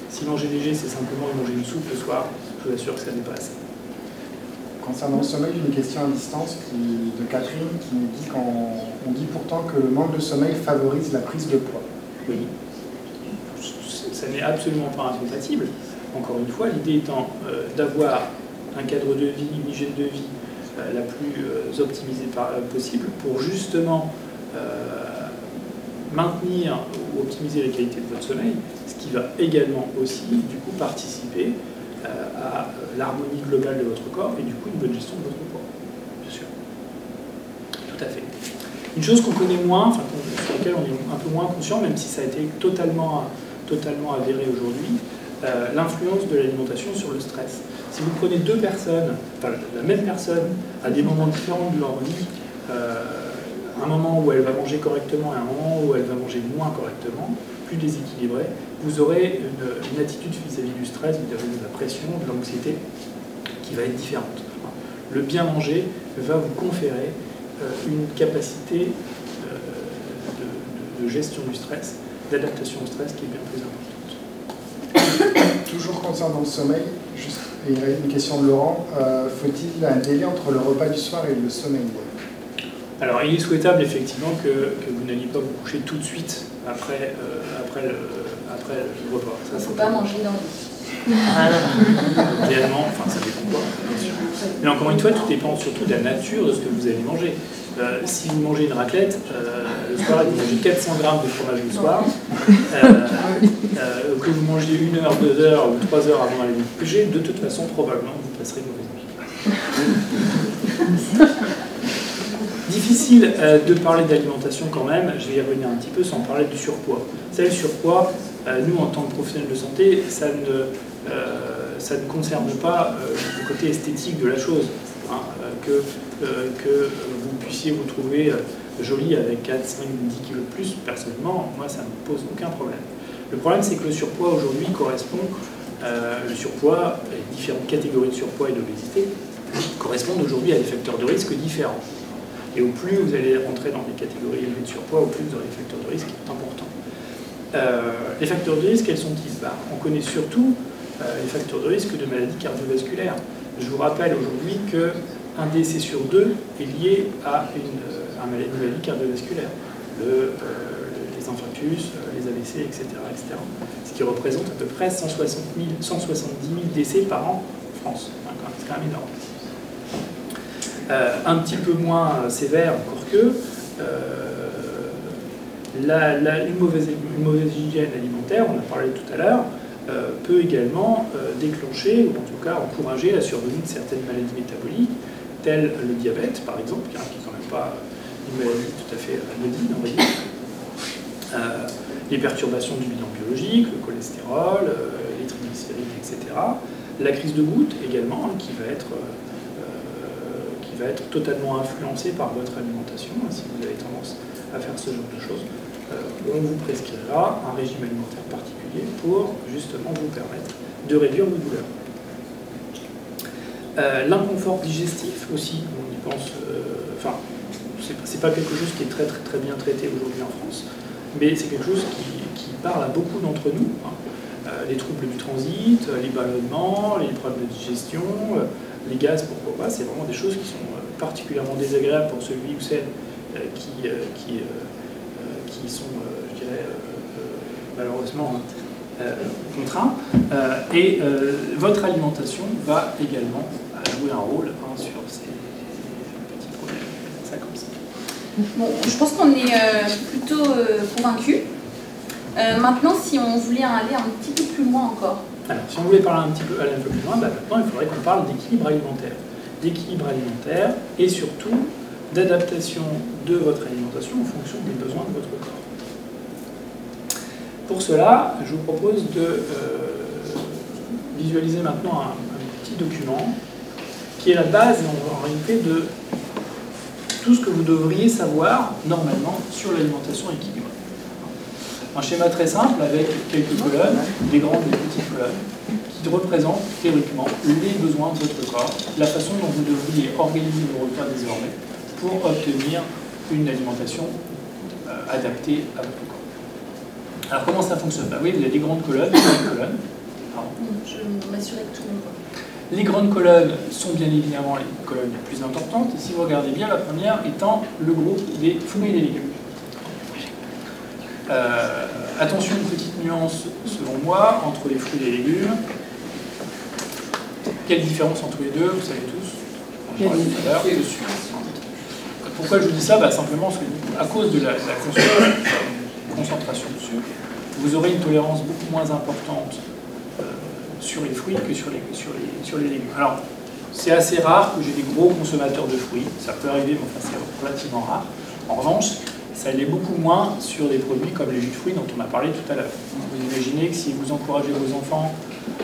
Si manger léger, c'est simplement manger une soupe le soir, je vous assure que ça n'est pas assez. Concernant le sommeil, une question à distance de Catherine qui nous dit qu'on dit pourtant que le manque de sommeil favorise la prise de poids. Oui. Ça n'est absolument pas incompatible. Encore une fois, l'idée étant d'avoir un cadre de vie, une hygiène de vie la plus optimisée possible pour justement maintenir ou optimiser la qualité de votre sommeil, ce qui va également aussi du coup participer à l'harmonie globale de votre corps et du coup une bonne gestion de votre poids, bien sûr. Tout à fait. Une chose qu'on connaît moins, enfin sur laquelle on est un peu moins conscient, même si ça a été totalement avéré aujourd'hui, l'influence de l'alimentation sur le stress. Si vous prenez deux personnes, enfin la même personne, à des moments différents de leur vie, un moment où elle va manger correctement et un moment où elle va manger moins correctement, plus déséquilibré, vous aurez une attitude vis-à-vis du stress, vis-à-vis de la pression, de l'anxiété, qui va être différente. Le bien manger va vous conférer une capacité de gestion du stress, d'adaptation au stress qui est bien plus importante. Toujours concernant le sommeil, il y a une question de Laurent, faut-il un délai entre le repas du soir et le sommeil? Alors, il est souhaitable effectivement que vous n'alliez pas vous coucher tout de suite après le repas. Il ne faut pas manger dans le lit. Idéalement, enfin ça dépend quoi, bien sûr. Mais encore une fois, tout dépend surtout de la nature de ce que vous allez manger. Si vous mangez une raclette, le soir, vous mangez 400 grammes de fromage le soir, que vous mangez 1 heure, 2 heures ou 3 heures avant d'aller vous coucher, de toute façon, probablement, vous passerez une mauvaise nuit. Difficile de parler d'alimentation quand même, je vais y revenir un petit peu sans parler du surpoids. C'est le surpoids, nous en tant que professionnels de santé, ça ne concerne pas le côté esthétique de la chose. Hein, que vous puissiez vous trouver jolie avec 4, 5, 10 kilos de plus, personnellement, moi ça ne me pose aucun problème. Le problème c'est que le surpoids aujourd'hui correspond, le surpoids, les différentes catégories de surpoids et d'obésité correspondent aujourd'hui à des facteurs de risque différents. Et au plus vous allez rentrer dans des catégories élevées de surpoids, au plus vous aurez des facteurs de risque importants. Les facteurs de risque, quels sont-ils? On connaît surtout les facteurs de risque de maladies cardiovasculaires. Je vous rappelle aujourd'hui qu'un décès sur 2 est lié à une maladie cardiovasculaire. Les infarctus, les AVC, etc., etc. Ce qui représente à peu près 170 000 décès par an en France. C'est quand même énorme. Un petit peu moins sévère encore que une mauvaise hygiène alimentaire, on en a parlé tout à l'heure, peut également déclencher, ou en tout cas encourager la survenue de certaines maladies métaboliques, telles le diabète, par exemple, qui n'est quand même pas une maladie tout à fait anodine, on va dire. Les perturbations du bilan biologique, le cholestérol, les triglycérides, etc. La crise de goutte également, qui va être totalement influencée par votre alimentation, si vous avez tendance à faire ce genre de choses. On vous prescrira un régime alimentaire particulier pour justement vous permettre de réduire vos douleurs. L'inconfort digestif aussi, on y pense, enfin, c'est pas quelque chose qui est très bien traité aujourd'hui en France, mais c'est quelque chose qui parle à beaucoup d'entre nous. Les troubles du transit, les ballonnements, les problèmes de digestion, les gaz, pourquoi pas, c'est vraiment des choses qui sont particulièrement désagréables pour celui ou celle qui sont, je dirais, malheureusement contraints. Et votre alimentation va également jouer un rôle sur ces petits problèmes. Ça comme ça. Bon, je pense qu'on est plutôt convaincus. Maintenant, si on voulait aller un petit peu plus loin encore. Alors, si on voulait parler aller un peu plus loin, maintenant il faudrait qu'on parle d'équilibre alimentaire. D'équilibre alimentaire et surtout d'adaptation de votre alimentation en fonction des besoins de votre corps. Pour cela, je vous propose de visualiser maintenant un petit document qui est la base en réalité de tout ce que vous devriez savoir normalement sur l'alimentation équilibrée. Un schéma très simple avec quelques colonnes, des grandes et des petites colonnes, qui représentent théoriquement les besoins de votre corps, la façon dont vous devriez organiser vos repas désormais pour obtenir une alimentation adaptée à votre corps. Alors comment ça fonctionne? Oui, vous avez des grandes colonnes, des petites colonnes. Je m'assurais que tout le monde voit. Les grandes colonnes sont bien évidemment les colonnes les plus importantes, et si vous regardez bien, la première étant le groupe des fruits et des légumes. Attention, une petite nuance selon moi entre les fruits et les légumes. Quelle différence entre les deux? Vous savez tous. On en parlait tout à l'heure dessus. Pourquoi je vous dis ça? Simplement parce que, à cause de la concentration de sucre, vous aurez une tolérance beaucoup moins importante sur les fruits que sur les légumes. Alors, c'est assez rare que j'ai des gros consommateurs de fruits. Ça peut arriver, mais enfin, c'est relativement rare. En revanche, ça l'est beaucoup moins sur des produits comme les jus de fruits dont on a parlé tout à l'heure. Vous imaginez que si vous encouragez vos enfants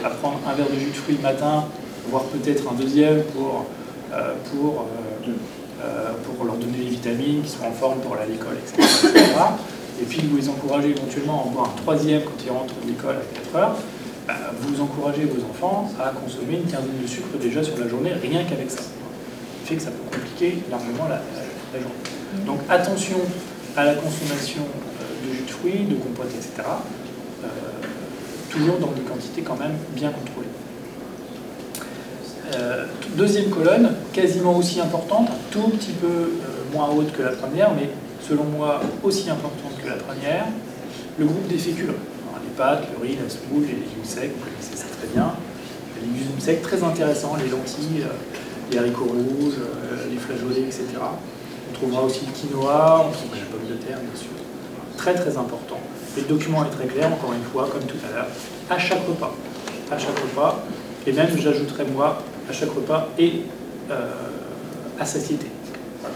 à prendre un verre de jus de fruits le matin, voire peut-être un deuxième pour leur donner les vitamines, qu'ils soient en forme pour aller à l'école, etc., et puis vous les encouragez éventuellement à en boire un troisième quand ils rentrent de l'école à 4 heures, vous encouragez vos enfants à consommer une quinzaine de sucre déjà sur la journée, rien qu'avec ça. Ce qui fait que ça peut compliquer largement la journée. Donc attention à la consommation de jus de fruits, de compotes, etc. Toujours dans des quantités quand même bien contrôlées. Deuxième colonne, quasiment aussi importante, un tout petit peu moins haute que la première, mais selon moi aussi importante que la première, le groupe des féculents. Alors, les pâtes, le riz, la semoule, les légumes secs, vous connaissez ça très bien. Les légumes secs, très intéressants, les lentilles, les haricots rouges, les flageolets, etc. On trouvera aussi le quinoa, on trouvera la pomme de terre, bien sûr. Très très important. Et le document est très clair, encore une fois, comme tout à l'heure, à chaque repas. À chaque repas, et même j'ajouterai moi, à chaque repas et à satiété. Voilà.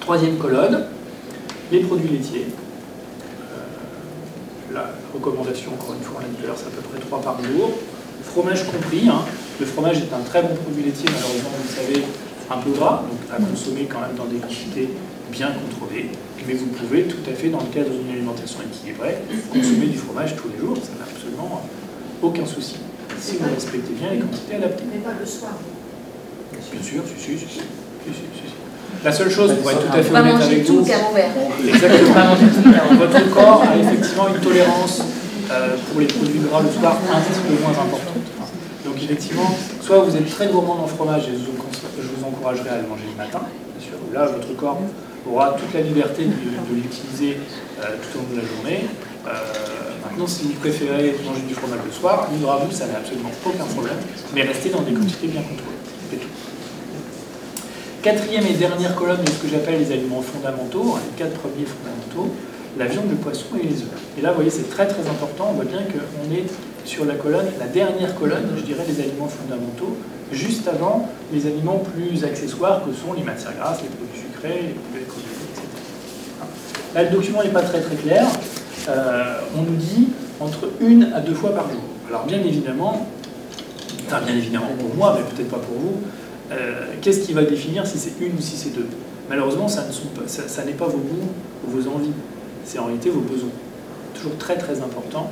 Troisième colonne, les produits laitiers. La recommandation, encore une fois, on l'a dit tout à l'heure, c'est à peu près 3 par jour. Fromage compris. Le fromage est un très bon produit laitier, malheureusement, vous le savez, un peu gras, donc à consommer quand même dans des quantités bien contrôlées. Mais vous pouvez tout à fait, dans le cadre d'une alimentation équilibrée, consommer du fromage tous les jours, ça n'a absolument aucun souci. Si vous respectez bien les quantités adaptées. Mais pas le soir. Bien sûr, si. La seule chose, pour être tout à fait honnête avec vous, exactement, votre corps a effectivement une tolérance pour les produits gras le soir un petit peu moins importante. Donc effectivement, soit vous êtes très gourmand en fromage et je vous encouragerai à le manger le matin, bien sûr, là votre corps aura toute la liberté de l'utiliser tout au long de la journée. Maintenant, si vous préférez manger du fromage le soir, libre à vous, ça n'a absolument aucun problème, mais restez dans des quantités bien contrôlées. C'est tout. quatrième et dernière colonne de ce que j'appelle les aliments fondamentaux, les 4 premiers fondamentaux, la viande, le poisson et les œufs. Et là, vous voyez, c'est très très important. On voit bien qu'on est sur la colonne, la dernière colonne, je dirais, les aliments fondamentaux, juste avant les aliments plus accessoires que sont les matières grasses, les produits sucrés, les produits alcoolisés, etc. Là, le document n'est pas très très clair. On nous dit entre 1 à 2 fois par jour. Alors bien évidemment pour moi, mais peut-être pas pour vous, qu'est-ce qui va définir si c'est 1 ou si c'est 2? Malheureusement, ça n'est pas vos goûts ou vos envies, c'est en réalité vos besoins. Toujours très très important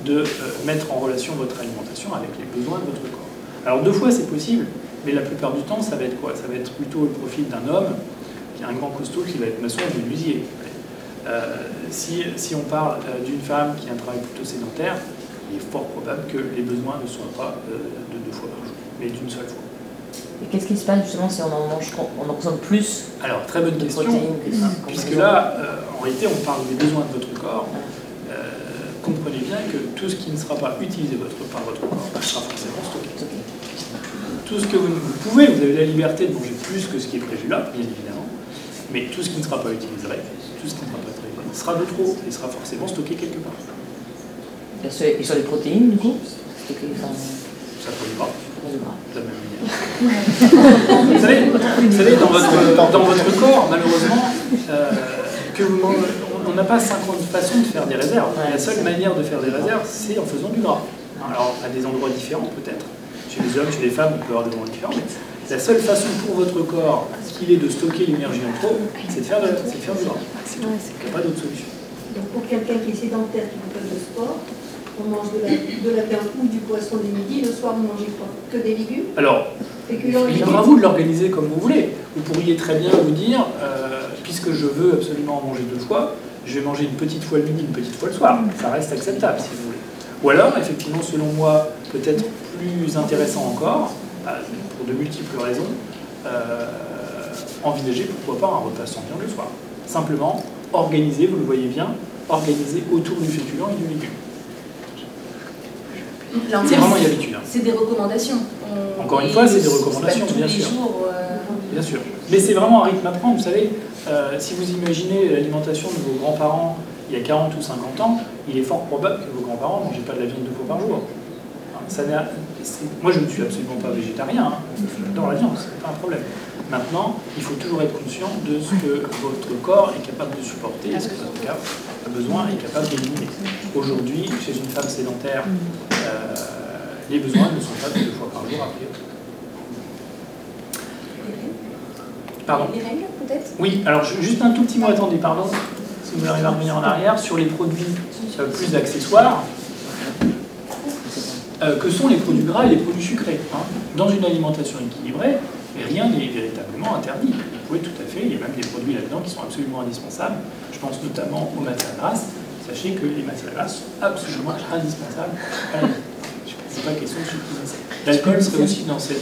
de mettre en relation votre alimentation avec les besoins de votre corps. Alors 2 fois c'est possible, mais la plupart du temps ça va être quoi? Ça va être plutôt le profil d'un homme qui est un grand costaud qui va être maçon ou menuisier. Si on parle d'une femme qui a un travail plutôt sédentaire, il est fort probable que les besoins ne soient pas de 2 fois par jour, mais d'une seule fois. Et qu'est-ce qui se passe justement si on en consomme plus? Alors, très bonne question, puisque là, en réalité, on parle des besoins de votre corps. Comprenez bien que tout ce qui ne sera pas utilisé par votre corps sera forcément stocké. Tout ce que vous pouvez, vous avez la liberté de manger plus que ce qui est prévu là, bien évidemment, mais tout ce qui ne sera pas utilisé, tout ce qui ne sera pas prévu, sera de trop et sera forcément stocké quelque part. Et sur les protéines, du coup, stocké, ça ne produit pas. De la même manière. Vous savez, dans votre corps, malheureusement, on n'a pas 50 façons de faire des réserves. La seule manière de faire des réserves, c'est en faisant du gras. Alors, à des endroits différents, peut-être. Chez les hommes, chez les femmes, on peut avoir des endroits différents. Mais la seule façon pour votre corps qu'il est de stocker l'énergie en trop, c'est de faire du gras. Il n'y a pas d'autre solution. Donc, pour quelqu'un qui est sédentaire, qui ne fait pas de sport, on mange de la viande ou du poisson du midi, le soir, vous mangez quoi? Que des légumes? Alors, libre à vous de l'organiser comme vous voulez. Vous pourriez très bien vous dire, puisque je veux absolument en manger 2 fois, je vais manger une petite fois le midi, une petite fois le soir. Ça reste acceptable, si vous voulez. Ou alors, effectivement, selon moi, peut-être plus intéressant encore, pour de multiples raisons, envisager pourquoi pas un repas sans viande le soir. Simplement, organiser, vous le voyez bien, organiser autour du féculent et du légume. C'est vraiment une habitude. C'est des recommandations. Encore une fois, c'est des recommandations, bien sûr. Bien sûr. Mais c'est vraiment un rythme à prendre. Vous savez, si vous imaginez l'alimentation de vos grands-parents il y a 40 ou 50 ans, il est fort probable que vos grands-parents ne mangeaient pas de la viande 2 fois par jour. Moi, je ne suis absolument pas végétarien. J'adore la viande, c'est pas un problème. Maintenant, il faut toujours être conscient de ce que votre corps est capable de supporter et ce que votre corps a besoin et est capable d'éliminer. Aujourd'hui, chez une femme sédentaire, les besoins ne sont pas de 2 fois par jour a priori. Pardon. Les règles, peut-être? Oui, alors juste un tout petit mot, attendez, pardon, si vous arrivez à revenir en arrière, sur les produits plus accessoires, que sont les produits gras et les produits sucrés. Dans une alimentation équilibrée, rien n'est véritablement interdit. Vous pouvez tout à fait, il y a même des produits là-dedans qui sont absolument indispensables. Je pense notamment aux matières grasses. Sachez que les matières grasses sont absolument indispensables à la vie. Ce n'est pas question de supprimer. L'alcool serait aussi dans cette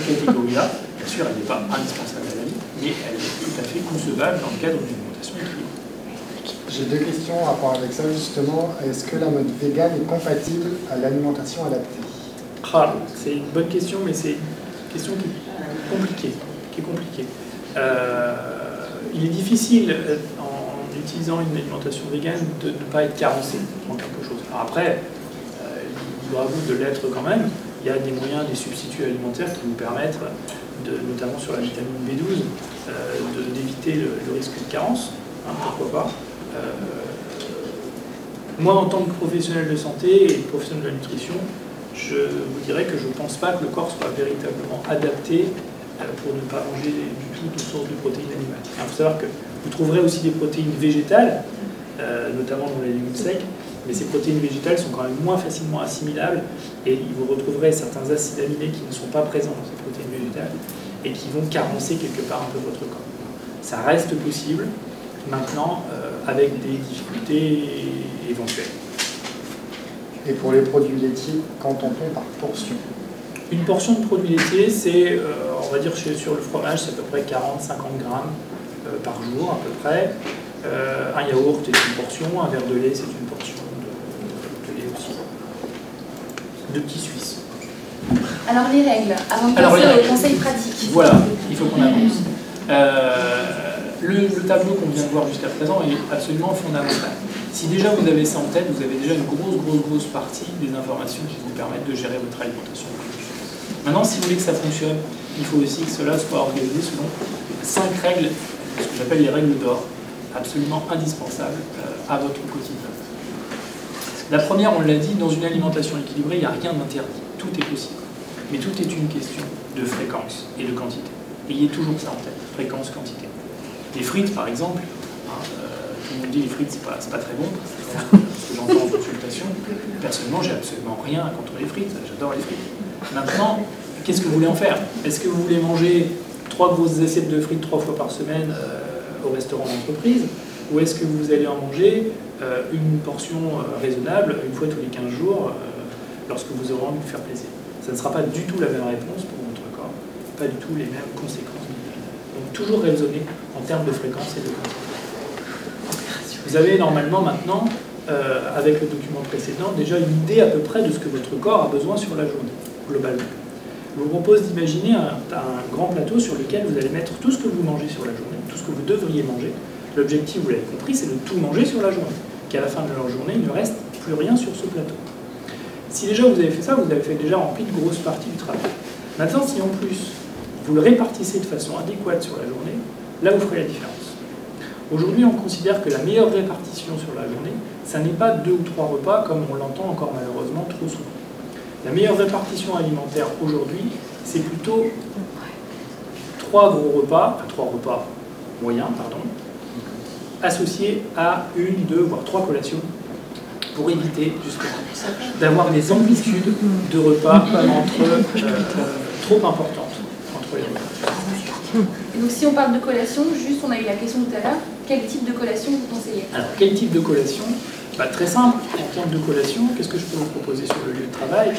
catégorie-là. Bien sûr, elle n'est pas indispensable à la vie, mais elle est tout à fait concevable dans le cadre d'une alimentation équilibrée. J'ai 2 questions en rapport avec ça, justement. Est-ce que la mode végane est compatible à l'alimentation adaptée? C'est une bonne question, mais c'est une question qui est compliquée. Il est difficile, en utilisant une alimentation végane, de ne pas être carencé en quelque chose. Alors après, libre à vous de l'être quand même. Il y a des moyens, des substituts alimentaires qui vous permettent, notamment sur la vitamine B12, d'éviter le risque de carence. Pourquoi pas. Moi, en tant que professionnel de santé et professionnel de la nutrition, je vous dirais que je ne pense pas que le corps soit véritablement adapté pour ne pas manger du tout de sources de protéines animales. Il faut savoir que vous trouverez aussi des protéines végétales, notamment dans les légumes secs, mais ces protéines végétales sont quand même moins facilement assimilables et vous retrouverez certains acides aminés qui ne sont pas présents dans ces protéines végétales et qui vont carencer quelque part un peu votre corps. Ça reste possible, maintenant, avec des difficultés éventuelles. Et pour les produits laitiers, qu'entend-on par portion? Une portion de produits laitiers, c'est, on va dire sur le fromage, c'est à peu près 40-50 grammes par jour, à peu près. Un yaourt est une portion, un verre de lait, c'est une portion de lait aussi. De petits Suisses. Alors les règles, avant de Alors, passer les règles. au conseil pratique. Voilà, il faut qu'on avance. Le tableau qu'on vient de voir jusqu'à présent est absolument fondamental. Si déjà vous avez ça en tête, vous avez déjà une grosse partie des informations qui vous permettent de gérer votre alimentation. Maintenant, si vous voulez que ça fonctionne, il faut aussi que cela soit organisé selon 5 règles, ce que j'appelle les règles d'or, absolument indispensables à votre quotidien. La première, on l'a dit, dans une alimentation équilibrée, il n'y a rien d'interdit. Tout est possible. Mais tout est une question de fréquence et de quantité. Ayez toujours ça en tête, fréquence, quantité. Les frites, par exemple, tout le monde dit les frites, c'est pas très bon, ce que j'entends en consultation. Personnellement, j'ai absolument rien contre les frites, j'adore les frites. Maintenant, qu'est-ce que vous voulez en faire? Est-ce que vous voulez manger 3 grosses assiettes de frites 3 fois par semaine au restaurant d'entreprise? Ou est-ce que vous allez en manger une portion raisonnable une fois tous les 15 jours lorsque vous aurez envie de vous faire plaisir? Ça ne sera pas du tout la même réponse pour votre corps, pas du tout les mêmes conséquences. Donc toujours raisonner en termes de fréquence et de quantité. Vous avez normalement maintenant, avec le document précédent, déjà une idée à peu près de ce que votre corps a besoin sur la journée, globalement. Je vous propose d'imaginer un grand plateau sur lequel vous allez mettre tout ce que vous mangez sur la journée, tout ce que vous devriez manger. L'objectif, vous l'avez compris, c'est de tout manger sur la journée, qu'à la fin de leur journée, il ne reste plus rien sur ce plateau. Si déjà vous avez fait ça, vous avez fait déjà rempli de grosses parties du travail. Maintenant, si en plus, vous le répartissez de façon adéquate sur la journée, là vous ferez la différence. Aujourd'hui, on considère que la meilleure répartition sur la journée, ça n'est pas 2 ou 3 repas comme on l'entend encore malheureusement trop souvent. La meilleure répartition alimentaire aujourd'hui, c'est plutôt 3 repas moyens, associés à 1, 2, voire 3 collations, pour éviter justement d'avoir des amplitudes de repas trop importantes entre les repas. Et donc si on parle de collation, juste on a eu la question tout à l'heure, quel type de collation vous conseillez? Alors quel type de collation? Très simple, en termes de collation, qu'est-ce que je peux vous proposer sur le lieu de travail?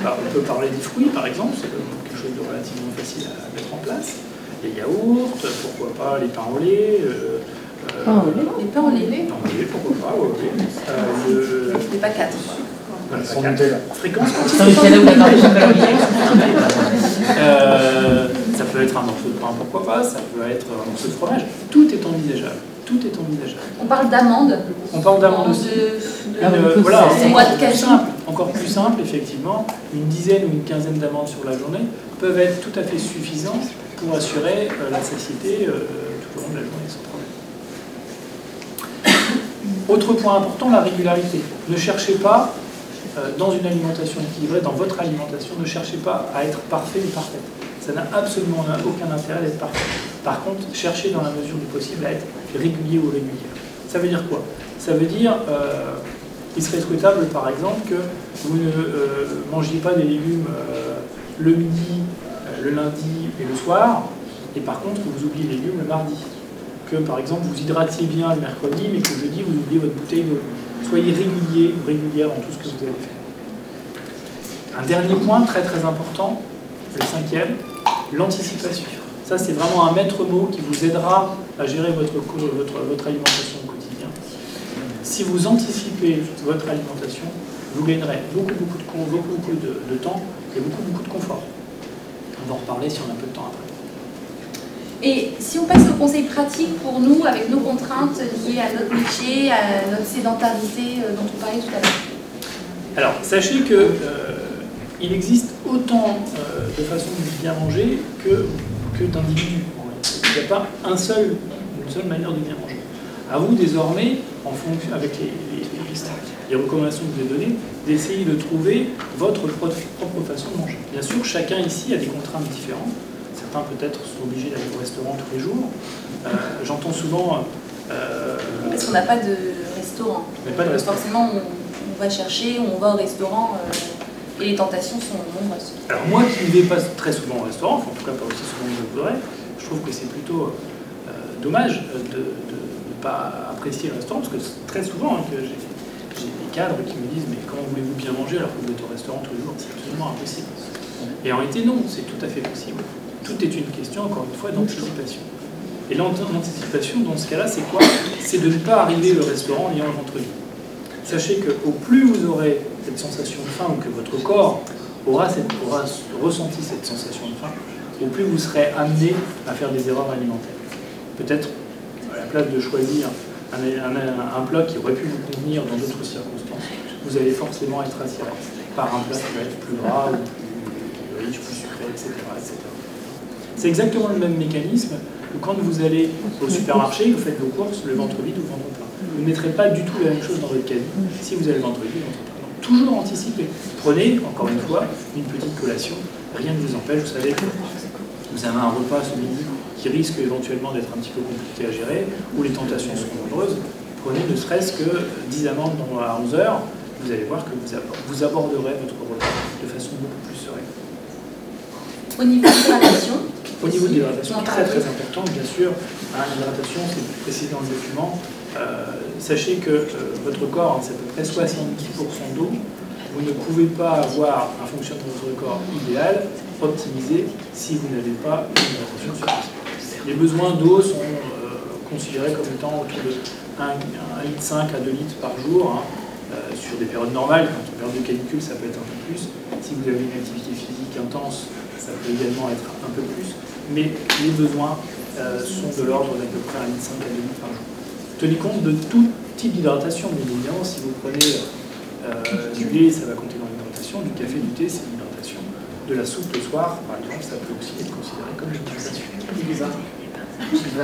On peut parler des fruits par exemple, c'est quelque chose de relativement facile à mettre en place. Les yaourts, pourquoi pas les pains au lait. Les pains au lait? Pourquoi pas, oui. Mais pas 4. Voilà, Sans Nutella. fréquence Sans Nutella ou la barre de chocolat. ça peut être un morceau de pain, pourquoi pas, ça peut être un morceau de fromage. Tout est envisageable. Tout est envisageable. On parle d'amandes. On parle d'amandes aussi. Voilà, encore plus simple, effectivement. Une dizaine ou une quinzaine d'amandes sur la journée peuvent être tout à fait suffisantes pour assurer la satiété tout au long de la journée sans problème. Autre point important, la régularité. Ne cherchez pas, dans une alimentation équilibrée, dans votre alimentation, ne cherchez pas à être parfait ou parfaite. Ça n'a absolument aucun intérêt d'être parfait. Par contre, cherchez dans la mesure du possible à être régulier ou régulière. Ça veut dire quoi? Ça veut dire, il serait souhaitable par exemple que vous ne mangiez pas des légumes le midi, le lundi et le soir, et par contre que vous oubliez les légumes le mardi. Que par exemple vous hydratiez bien le mercredi, mais que le jeudi vous oubliez votre bouteille d'eau. Soyez régulier ou régulière dans tout ce que vous allez faire. Un dernier point très très important, le 5e, l'anticipation. Ça, c'est vraiment un maître mot qui vous aidera à gérer votre alimentation au quotidien. Si vous anticipez votre alimentation, vous gagnerez beaucoup de temps et beaucoup de confort. On va en reparler si on a un peu de temps après. Et si on passe au conseil pratique pour nous, avec nos contraintes liées à notre métier, à notre sédentarité dont on parlait tout à l'heure. Alors, sachez que il existe autant de façons de bien manger que d'individus. Il n'y a pas une seule manière de bien manger. À vous désormais, en fonction avec les recommandations que je vous ai données, d'essayer de trouver votre propre façon de manger. Bien sûr, chacun ici a des contraintes différentes. Certains peut-être sont obligés d'aller au restaurant tous les jours. J'entends souvent... Parce qu'on n'a pas de restaurant. Forcément, on va chercher, on va au restaurant... Et les tentations sont nombreuses. Alors moi qui ne vais pas très souvent au restaurant, en tout cas pas aussi souvent que je le voudrais, je trouve que c'est plutôt dommage de ne pas apprécier le restaurant, parce que très souvent que j'ai des cadres qui me disent mais comment voulez-vous bien manger alors que vous êtes au restaurant tous les jours? C'est absolument impossible. Et en réalité non, c'est tout à fait possible. Tout est une question, encore une fois, d'anticipation. Et l'anticipation, dans ce cas-là, c'est quoi? C'est de ne pas arriver au restaurant en ayant le ventre vide. Sachez qu'au plus vous aurez cette sensation de faim ou que votre corps aura ressenti cette sensation de faim, au plus vous serez amené à faire des erreurs alimentaires. Peut-être, à la place de choisir un plat qui aurait pu vous convenir dans d'autres circonstances, vous allez forcément être attiré par un plat qui va être plus gras, ou plus riche, plus sucré, etc. etc. C'est exactement le même mécanisme que quand vous allez au supermarché, vous faites vos courses, le ventre vide ou le ventre plein. Vous ne mettrez pas du tout la même chose dans votre caddie si vous avez le ventre vide ou le ventre plein. Donc, toujours anticiper. Prenez, encore une fois, une petite collation. Rien ne vous empêche, vous savez que vous avez un repas ce midi qui risque éventuellement d'être un petit peu compliqué à gérer, où les tentations sont nombreuses. Prenez ne serait-ce que 10 amandes à 11 h, vous allez voir que vous aborderez votre repas de façon beaucoup plus sereine. Au niveau de l'hydratation, au niveau de l'hydratation, très très important, bien sûr. L'hydratation, c'est précisé dans le document. Sachez que votre corps, c'est à peu près 70% d'eau. Vous ne pouvez pas avoir un fonctionnement de votre corps idéal, optimisé, si vous n'avez pas une hydratation suffisante. Les besoins d'eau sont considérés comme étant autour de 1,5 litre à 2 litres par jour, hein, sur des périodes normales. Quand une période de canicule, ça peut être un peu plus. Si vous avez une activité physique intense, ça peut également être un peu plus. Mais les besoins sont de l'ordre d'à peu près 1,5 litre à 2 litres par jour. Tenez compte de tout type d'hydratation, bien évidemment. Si vous prenez du lait, ça va compter dans l'hydratation. Du café, du thé, c'est l'hydratation. De la soupe le soir, par exemple, ça peut aussi être considéré comme l'hydratation.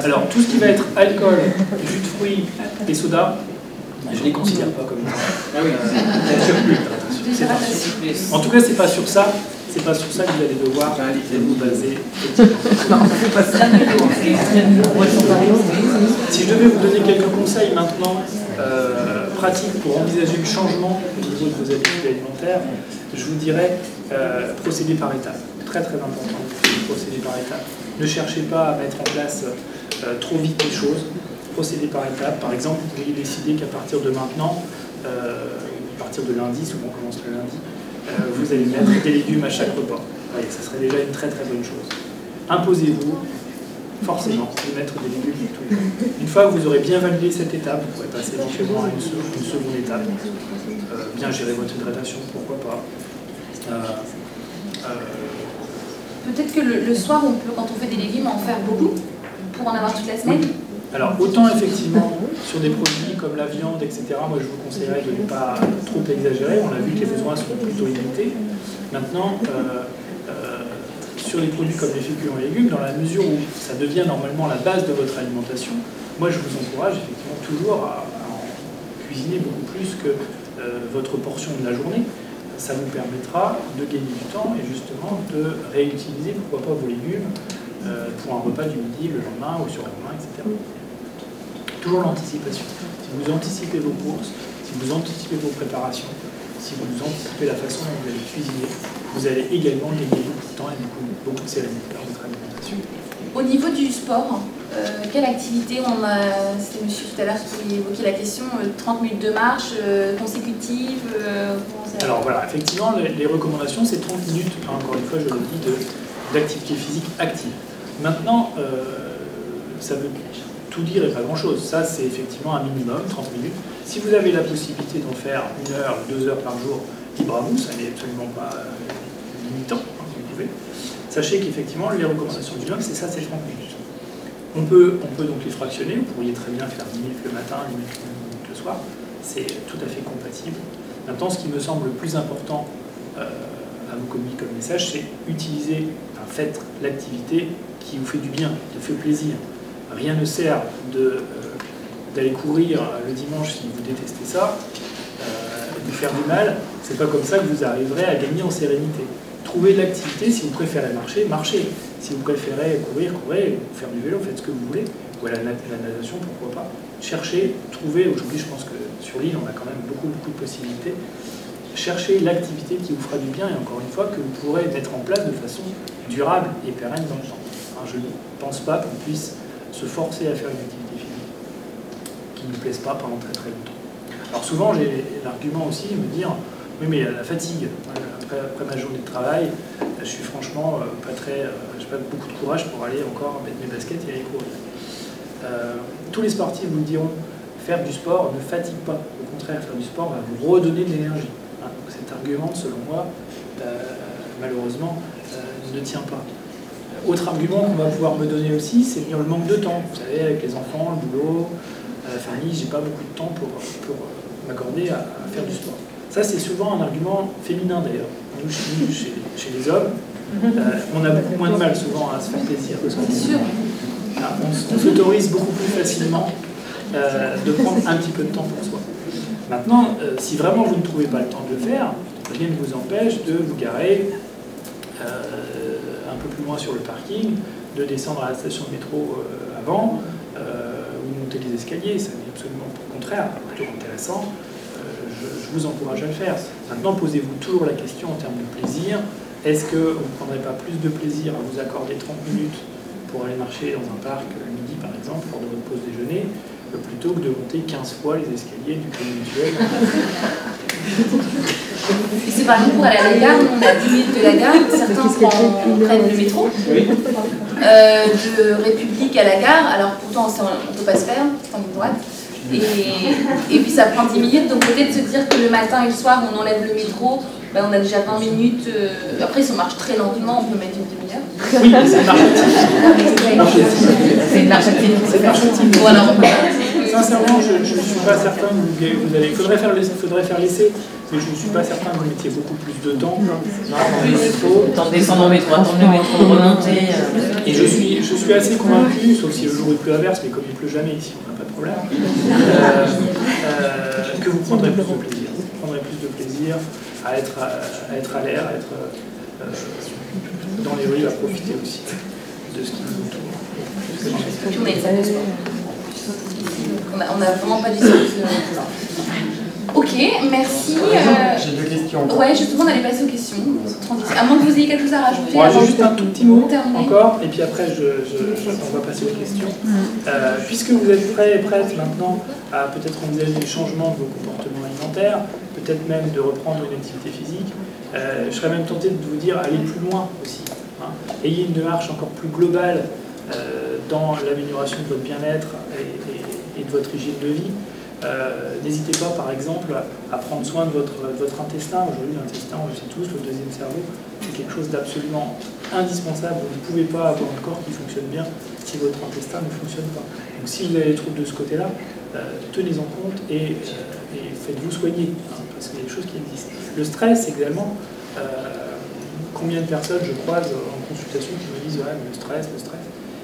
Alors, tout ce qui va être alcool, jus de fruits et soda, je ne les considère pas comme l'hydratation. En tout cas, c'est pas sur ça. C'est pas sur ça que vous allez devoir vous baser. Si je devais vous donner quelques conseils maintenant pratiques pour envisager le changement au niveau de vos habitudes alimentaires, je vous dirais procéder par étapes. Très très important, procéder par étapes. Ne cherchez pas à mettre en place trop vite les choses. Procéder par étapes. Par exemple, vous pourriez décider qu'à partir de maintenant, à partir de lundi, souvent on commence le lundi, vous allez mettre des légumes à chaque repas. Voyez, ça serait déjà une très très bonne chose. Imposez-vous forcément de mettre des légumes tous les jours. Une fois que vous aurez bien validé cette étape, vous pourrez passer éventuellement à une seconde étape. Bien gérer votre hydratation, pourquoi pas. Peut-être que le soir, on peut, quand on fait des légumes, en faire beaucoup pour en avoir toute la semaine. Oui. Alors, autant effectivement, sur des produits comme la viande, etc., moi je vous conseillerais de ne pas trop exagérer. On a vu que les besoins sont plutôt limités. Maintenant, sur les produits comme les féculents et légumes, dans la mesure où ça devient normalement la base de votre alimentation, moi je vous encourage effectivement toujours à en cuisiner beaucoup plus que votre portion de la journée. Ça vous permettra de gagner du temps et justement de réutiliser, pourquoi pas, vos légumes pour un repas du midi, le lendemain ou sur le lendemain, etc. Toujours l'anticipation. Si vous anticipez vos courses, si vous anticipez vos préparations, si vous anticipez la façon dont vous allez cuisiner, vous allez également gagner beaucoup de temps et beaucoup de sérénité dans votre alimentation. Au niveau du sport, quelle activité c'était monsieur tout à l'heure qui évoquait la question, 30 minutes de marche consécutive Alors voilà, effectivement, les recommandations, c'est 30 minutes, encore une fois, je le dis, d'activité physique active. Maintenant, ça veut tout dire et pas grand-chose. Ça, c'est effectivement un minimum, 30 minutes. Si vous avez la possibilité d'en faire 1 heure, 2 heures par jour, libre à vous, ça n'est absolument pas limitant, hein, vous pouvez. Sachez qu'effectivement, les recommandations du NOM, c'est ça, c'est 30 minutes. On peut donc les fractionner, vous pourriez très bien faire 10 minutes le matin, 10 minutes le soir, c'est tout à fait compatible. Maintenant, ce qui me semble le plus important à vous communiquer comme message, c'est utiliser, faites l'activité qui vous fait du bien, qui vous fait plaisir. Rien ne sert d'aller courir le dimanche si vous détestez ça, de faire du mal, c'est pas comme ça que vous arriverez à gagner en sérénité. Trouvez l'activité, si vous préférez marcher, marchez. Si vous préférez courir, courez, faire du vélo, faites ce que vous voulez. Ou la natation, pourquoi pas. Cherchez, trouvez, aujourd'hui je pense que sur l'île on a quand même beaucoup de possibilités. Cherchez l'activité qui vous fera du bien et encore une fois que vous pourrez mettre en place de façon durable et pérenne dans le temps. Alors, je ne pense pas qu'on puisse se forcer à faire une activité physique qui ne nous plaise pas pendant très très longtemps. Alors souvent j'ai l'argument aussi de me dire oui mais la fatigue, après ma journée de travail, je suis franchement j'ai pas beaucoup de courage pour aller encore mettre mes baskets et aller courir. Tous les sportifs vous le diront, faire du sport ne fatigue pas, au contraire faire du sport va vous redonner de l'énergie. Donc cet argument selon moi malheureusement, ne tient pas. Autre argument qu'on va pouvoir me donner aussi, c'est le manque de temps. Vous savez, avec les enfants, le boulot, la famille, j'ai pas beaucoup de temps pour m'accorder à faire du sport. Ça, c'est souvent un argument féminin d'ailleurs. Nous, chez les hommes, on a beaucoup moins de mal souvent à se faire plaisir. C'est sûr. On s'autorise beaucoup plus facilement de prendre un petit peu de temps pour soi. Maintenant, si vraiment vous ne trouvez pas le temps de le faire, rien ne vous empêche de vous garer un peu plus loin sur le parking, de descendre à la station de métro avant, ou de monter les escaliers. Ça n'est absolument pas au contraire, plutôt intéressant. Je vous encourage à le faire. Maintenant, posez-vous toujours la question en termes de plaisir. Est-ce que vous ne prendrez pas plus de plaisir à vous accorder 30 minutes pour aller marcher dans un parc le midi, par exemple, lors de votre pause déjeuner, plutôt que de monter 15 fois les escaliers du Crédit Mutuel? Et c'est par exemple pour aller à la gare, on est à 10 minutes de la gare, certains prennent le métro, de République à la gare, alors pourtant on ne peut pas se faire, c'est en ligne droite. Et puis ça prend 10 minutes, donc peut-être se dire que le matin et le soir on enlève le métro, ben on a déjà 20 minutes, après si on marche très lentement on peut mettre une demi-heure. Oui, mais c'est une marche active. C'est une marche active. C'est une marche active. Voilà. Sincèrement, je ne suis pas certain que il faudrait faire l'essai, mais je ne suis pas certain que vous mettiez beaucoup plus de temps dans le métro. Le temps de descendre au métro, attendre le métro, remonter. Et je suis assez convaincu, sauf si le jour il pleut à verse, mais comme il ne pleut jamais ici, on n'a pas de problème, que vous prendrez plus de plaisir. Vous prendrez plus de plaisir à être à l'air, à être dans les rues, à profiter aussi de ce qui nous entoure. On n'a vraiment pas du tout. Ok, merci. J'ai deux questions. Ouais, justement, on allait passer aux questions. À moins que vous ayez quelque chose à rajouter. J'ai juste un tout petit mot terminer. encore, et puis après, on va passer aux questions. Puisque vous êtes prêts et prêtes maintenant à peut-être envisager des changements de vos comportements alimentaires, peut-être même de reprendre une activité physique, je serais même tenté de vous dire allez plus loin aussi. Hein. Ayez une démarche encore plus globale dans l'amélioration de votre bien-être et de votre hygiène de vie. N'hésitez pas, par exemple, à prendre soin de votre intestin. Aujourd'hui, l'intestin, on le sait tous, le deuxième cerveau, c'est quelque chose d'absolument indispensable. Vous ne pouvez pas avoir un corps qui fonctionne bien si votre intestin ne fonctionne pas. Donc, si vous avez des troubles de ce côté-là, tenez-en compte et faites-vous soigner, hein, parce qu'il y a des choses qui existent. Le stress, également, combien de personnes je croise en consultation qui me disent « ouais, mais le stress ».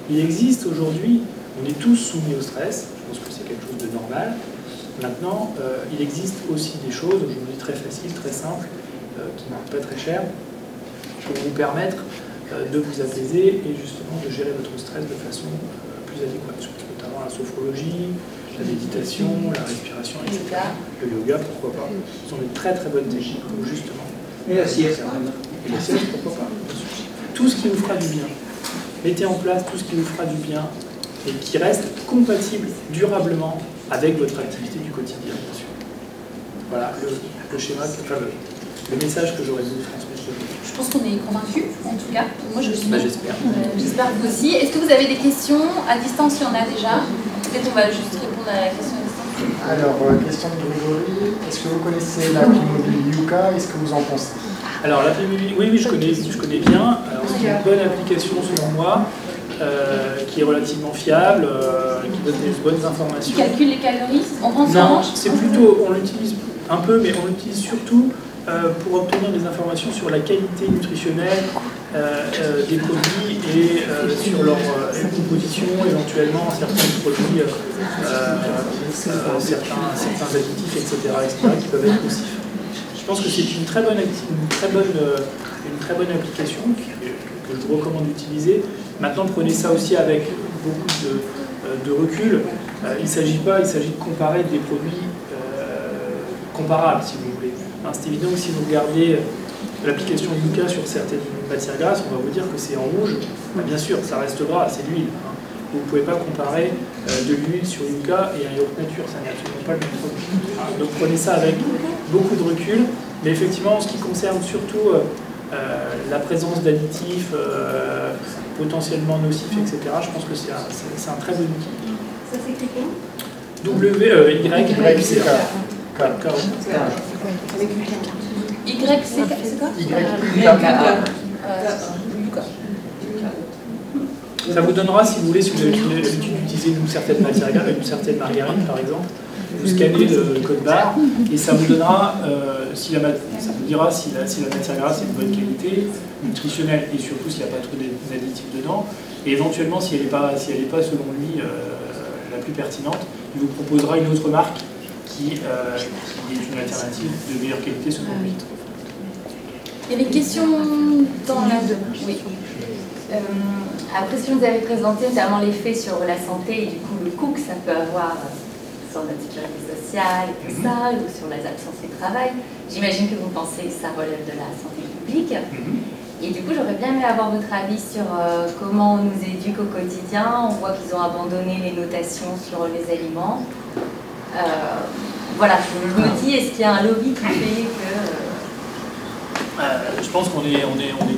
Il existe aujourd'hui, on est tous soumis au stress, je pense que c'est quelque chose de normal. Maintenant, il existe aussi des choses, aujourd'hui très faciles, très simples, qui ne coûtent pas très cher, pour vous permettre de vous apaiser et justement de gérer votre stress de façon plus adéquate. Je pense notamment à la sophrologie, la méditation, la respiration, etc. Le yoga, pourquoi pas. Ce sont de très très bonnes techniques pour justement... Et la sieste. Et la sieste, pourquoi pas. Tout ce qui vous fera du bien. Mettez en place tout ce qui vous fera du bien et qui reste compatible durablement avec votre activité du quotidien, bien sûr. Voilà le schéma, le message que j'aurais voulu transmettre. Je pense qu'on est convaincus, en tout cas. Moi, je suis. J'espère. J'espère que vous aussi. Est-ce que vous avez des questions à distance? Il y en a déjà. Peut-être on va juste répondre à la question à distance. Alors, question de Grégory. Est-ce que vous connaissez l'appli mobile Yuka? Est-ce que vous en pensez? Alors, l'appli mobile, oui, je connais bien. C'est une bonne application selon moi, qui est relativement fiable, qui donne des bonnes informations. Qui calcule les calories? On pense Non, c'est plutôt, on l'utilise un peu, mais on l'utilise surtout pour obtenir des informations sur la qualité nutritionnelle des produits et sur leur composition, éventuellement certains produits, certains additifs, etc., qui peuvent être nocifs. Je pense que c'est une très bonne application que je vous recommande d'utiliser. Maintenant, prenez ça aussi avec beaucoup de recul. Il s'agit de comparer des produits comparables, si vous voulez. C'est évident que si vous regardez l'application Yuka sur certaines matières grasses, on va vous dire que c'est en rouge. Bien sûr, ça reste gras, c'est de l'huile. Vous ne pouvez pas comparer de l'huile sur Yuka et un yaourt nature, ça n'est absolument pas le même produit. Donc prenez ça avec beaucoup de recul, mais effectivement, en ce qui concerne surtout la présence d'additifs potentiellement nocifs, etc., je pense que c'est un très bon outil. Ça s'écrit comment? W-Y-C-K. c'est quoi Ça vous donnera, si vous voulez, si vous avez l'habitude d'utiliser une certaine matière grasse, une certaine margarine par exemple, vous scannez le code barre et ça vous donnera, ça vous dira si la matière grasse est de bonne qualité, nutritionnelle et surtout s'il n'y a pas trop d'additifs dedans. Et éventuellement, si elle n'est pas selon lui la plus pertinente, il vous proposera une autre marque qui est une alternative de meilleure qualité selon lui. Il y avait une question dans la... Oui. Après ce que vous avez présenté, notamment l'effet sur la santé et du coup le coût que ça peut avoir sur la sécurité sociale et tout ça, ou sur les absences de travail, j'imagine que vous pensez que ça relève de la santé publique. Et du coup, j'aurais bien aimé avoir votre avis sur comment on nous éduque au quotidien. On voit qu'ils ont abandonné les notations sur les aliments. Voilà, je me dis, est-ce qu'il y a un lobby qui fait que... Je pense qu'on est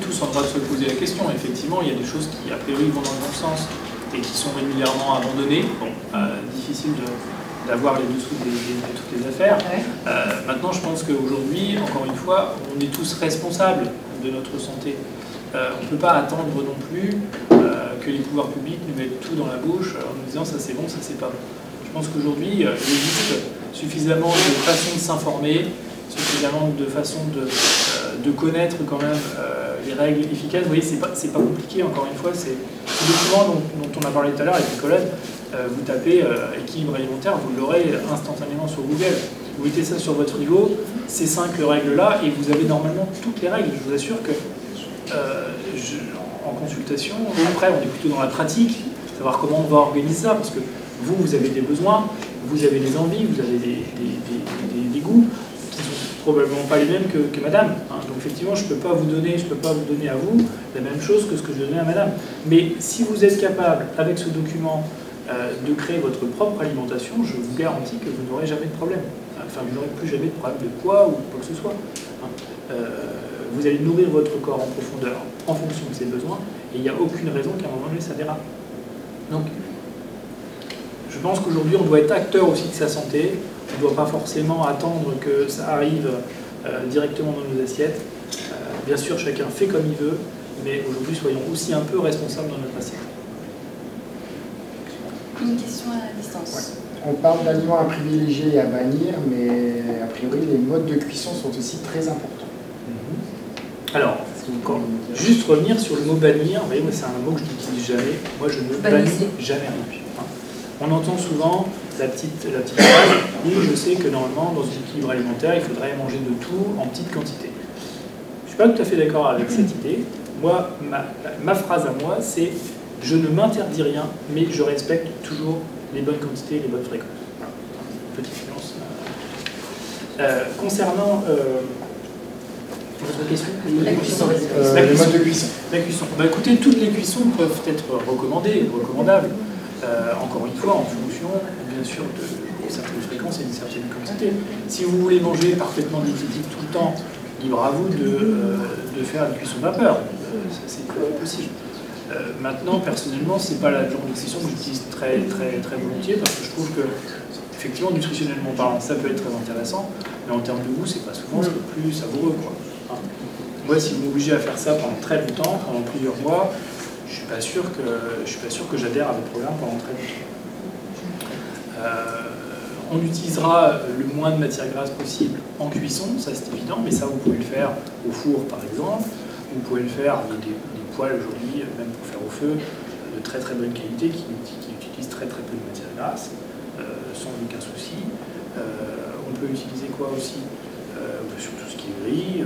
tous en droit de se poser la question. Effectivement, il y a des choses qui, a priori, vont dans le bon sens et qui sont régulièrement abandonnées. Bon, difficile d'avoir les dessous de toutes les affaires. Maintenant, je pense qu'aujourd'hui, encore une fois, on est tous responsables de notre santé. On ne peut pas attendre non plus que les pouvoirs publics nous mettent tout dans la bouche en nous disant ça c'est bon, ça c'est pas bon. Je pense qu'aujourd'hui, il existe suffisamment de façons de s'informer, suffisamment de façons de connaître quand même les règles efficaces. Vous voyez, c'est pas compliqué, encore une fois, c'est le document dont on a parlé tout à l'heure avec mes collègues. Vous tapez équilibre alimentaire, vous l'aurez instantanément sur Google. Vous mettez ça sur votre frigo, ces 5 règles-là, et vous avez normalement toutes les règles. Je vous assure que en consultation, après on est plutôt dans la pratique, savoir comment on va organiser ça, parce que vous avez des besoins, vous avez des envies, vous avez des goûts qui sont probablement pas les mêmes que madame. Hein. Donc effectivement, je peux pas vous donner à vous la même chose que ce que je donnais à madame. Mais si vous êtes capable, avec ce document, de créer votre propre alimentation, je vous garantis que vous n'aurez jamais de problème. Enfin, vous n'aurez plus jamais de problème de poids ou quoi que ce soit. Hein. Vous allez nourrir votre corps en profondeur en fonction de ses besoins, et il n'y a aucune raison qu'à un moment donné ça dérape. Donc, je pense qu'aujourd'hui, on doit être acteur aussi de sa santé. On ne doit pas forcément attendre que ça arrive directement dans nos assiettes. Bien sûr, chacun fait comme il veut, mais aujourd'hui, soyons aussi un peu responsables dans notre assiette. Une question à distance. Ouais. On parle d'aliments à privilégier et à bannir, mais a priori, les modes de cuisson sont aussi très importants. Alors, juste revenir sur le mot bannir, vous voyez, c'est un mot que je n'utilise jamais. Moi, je ne bannis jamais rien. On entend souvent la petite phrase, oui, je sais que normalement, dans un équilibre alimentaire, il faudrait manger de tout en petite quantité. Je ne suis pas tout à fait d'accord avec cette idée. Moi, ma phrase à moi, c'est je ne m'interdis rien, mais je respecte toujours les bonnes quantités et les bonnes fréquences. Petite nuance. Concernant votre question, les modes de cuisson. La cuisson. Bah, écoutez, toutes les cuissons peuvent être recommandées, recommandables. Encore une fois, en fonction, bien sûr, de certaines fréquences et d'une certaine quantité. Si vous voulez manger parfaitement diététique tout le temps, libre à vous de faire une cuisson vapeur. Ça, c'est possible. Maintenant, personnellement, c'est pas la genre de cuisson que j'utilise très volontiers, parce que je trouve que, effectivement, nutritionnellement parlant, ça peut être très intéressant, mais en termes de goût, c'est pas souvent ce le plus savoureux, quoi. Hein. Moi, si vous m'obligez à faire ça pendant très longtemps, pendant plusieurs mois, je suis pas sûr que j'adhère à votre programme pendant très longtemps. On utilisera le moins de matière grasse possible en cuisson, ça c'est évident, mais ça vous pouvez le faire au four par exemple, vous pouvez le faire avec des poêles aujourd'hui, même pour faire au feu, de très bonne qualité, qui utilisent très peu de matière grasse, sans aucun souci. On peut utiliser quoi aussi, sur tout ce qui est riz,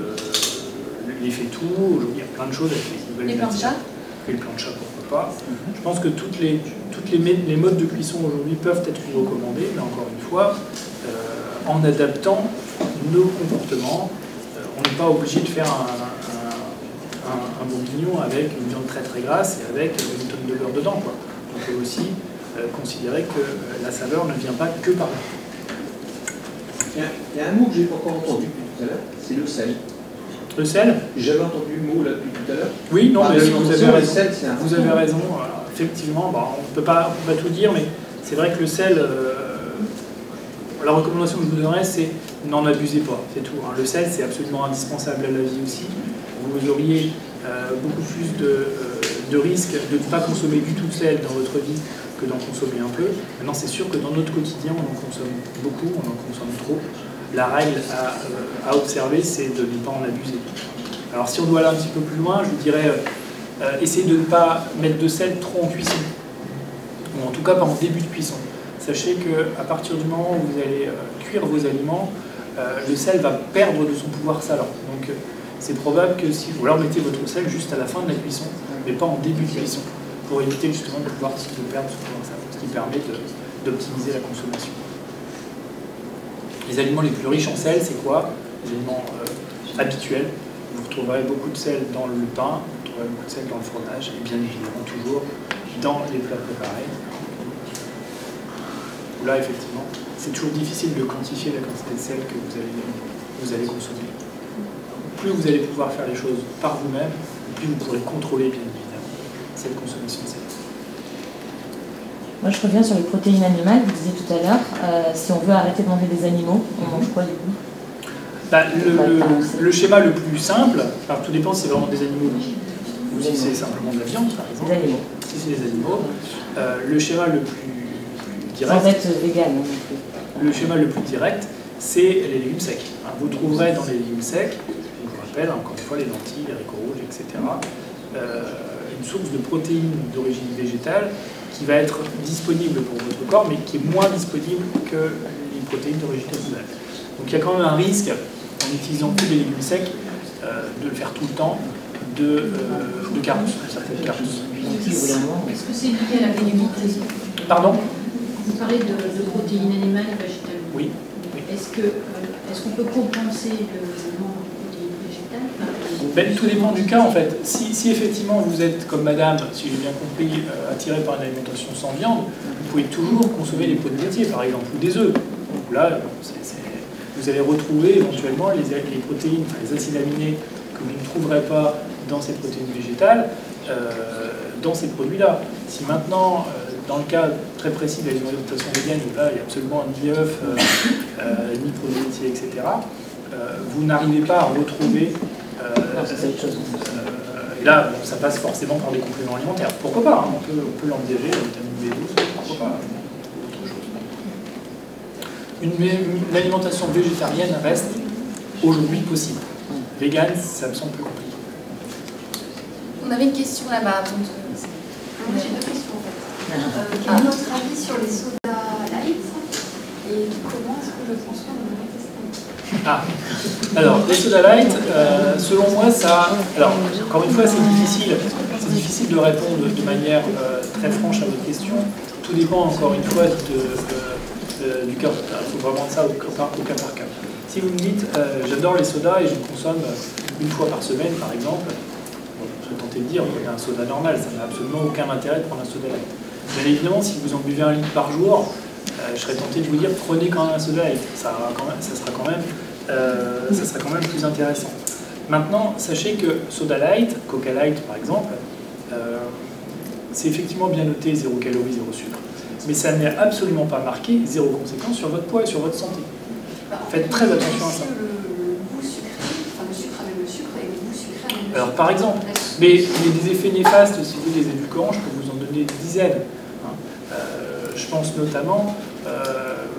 les fétous, aujourd'hui il y a plein de choses avec les nouvelles matières. Les planchas, pourquoi pas. Je pense que toutes les modes de cuisson aujourd'hui peuvent être recommandés, mais encore une fois, en adaptant nos comportements. On n'est pas obligé de faire un bourguignon avec une viande très grasse et avec une tonne de beurre dedans, quoi. On peut aussi considérer que la saveur ne vient pas que par là. Il y a un mot que j'ai pas encore entendu depuis tout à l'heure, c'est le sel. Le sel ? J'avais entendu le mot là depuis tout à l'heure. Oui, non, mais vous avez raison. Sel, vous avez raison. Effectivement, bah, on ne peut pas tout dire, mais c'est vrai que le sel, la recommandation que je vous donnerais, c'est n'en abusez pas, c'est tout. Hein. Le sel, c'est absolument indispensable à la vie aussi. Vous auriez beaucoup plus de risques de ne pas consommer du tout de sel dans votre vie que d'en consommer un peu. Maintenant, c'est sûr que dans notre quotidien, on en consomme beaucoup, on en consomme trop. La règle à observer, c'est de ne pas en abuser. Alors, si on doit aller un petit peu plus loin, je vous dirais, essayez de ne pas mettre de sel trop en cuisson, ou en tout cas pas en début de cuisson. Sachez qu'à partir du moment où vous allez cuire vos aliments, le sel va perdre de son pouvoir salant. Donc, c'est probable que si vous alors mettez votre sel juste à la fin de la cuisson, mais pas en début de cuisson, pour éviter justement de pouvoir perdre son pouvoir salant, ce qui permet d'optimiser la consommation. Les aliments les plus riches en sel, c'est quoi? Les aliments habituels. Vous retrouverez beaucoup de sel dans le pain, vous retrouverez beaucoup de sel dans le fromage, et bien évidemment toujours dans les plats préparés. Là, effectivement, c'est toujours difficile de quantifier la quantité de sel que vous allez consommer. Plus vous allez pouvoir faire les choses par vous-même, plus vous pourrez contrôler, bien évidemment, cette consommation de sel. Moi, je reviens sur les protéines animales, vous disiez tout à l'heure. Si on veut arrêter de manger des animaux, on mange quoi du coup? Le schéma le plus simple, alors tout dépend si c'est vraiment des animaux ou si c'est simplement de la viande, par exemple. Des animaux. Si c'est des animaux, le schéma le plus direct. Sans être vegan non plus. Le schéma le plus direct, c'est les légumes secs. Vous trouverez dans les légumes secs, je vous rappelle encore une fois les lentilles, les haricots rouges, etc., une source de protéines d'origine végétale qui va être disponible pour votre corps, mais qui est moins disponible que les protéines d'origine animale. Donc il y a quand même un risque, en utilisant tous les légumes secs, de le faire tout le temps, de carences, de certaines carences. Est-ce que c'est lié à la pénibilité? Pardon? Vous parlez de protéines animales et végétales. Oui. Est-ce qu'on peut compenser le manque de protéines végétales par Tout dépend du cas en fait. Si effectivement vous êtes comme madame, si j'ai bien compris, attiré par une alimentation sans viande, vous pouvez toujours consommer des produits laitiers par exemple, ou des œufs. Donc là, vous allez retrouver éventuellement les protéines, enfin, les acides aminés que vous ne trouverez pas dans ces protéines végétales, dans ces produits-là. Si maintenant, dans le cas très précis de l'alimentation végane, où là il n'y a absolument ni œufs, ni produits laitiers, etc., vous n'arrivez pas à retrouver. Et là, ça passe forcément par des compléments alimentaires. Pourquoi pas, hein, on peut l'envisager, la vitamine B12, pourquoi pas, autre chose. Une alimentation végétarienne reste aujourd'hui possible. Végane, ça me semble plus compliqué. On avait une question là-bas. Moi j'ai deux questions en fait. Quel est notre avis sur les sodas light et comment est-ce que le transforme dans l'intestin? Ah, alors les soda light, selon moi, ça. Alors, encore une fois, c'est difficile de répondre de manière très franche à votre question. Tout dépend encore une fois du cas. Il faut vraiment ça au cas par cas. Si vous me dites, j'adore les sodas et je consomme une fois par semaine, par exemple, je vais tenter de dire, prenez un soda normal, ça n'a absolument aucun intérêt de prendre un soda light. Bien évidemment, si vous en buvez 1 litre par jour, je serais tenté de vous dire, prenez quand même un soda light. Ça sera quand même plus intéressant. Maintenant, sachez que soda light, Coca light par exemple, c'est effectivement bien noté 0 calories, 0 sucre. Mais ça n'est absolument pas marqué 0 conséquence sur votre poids et sur votre santé. Faites très attention à ça. Le goût sucré, enfin le sucre avec le sucre et le goût sucré avec le sucre. Alors par exemple, mais il y a des effets néfastes si vous voulez des édulcorants, je peux vous en donner des dizaines. Je pense notamment,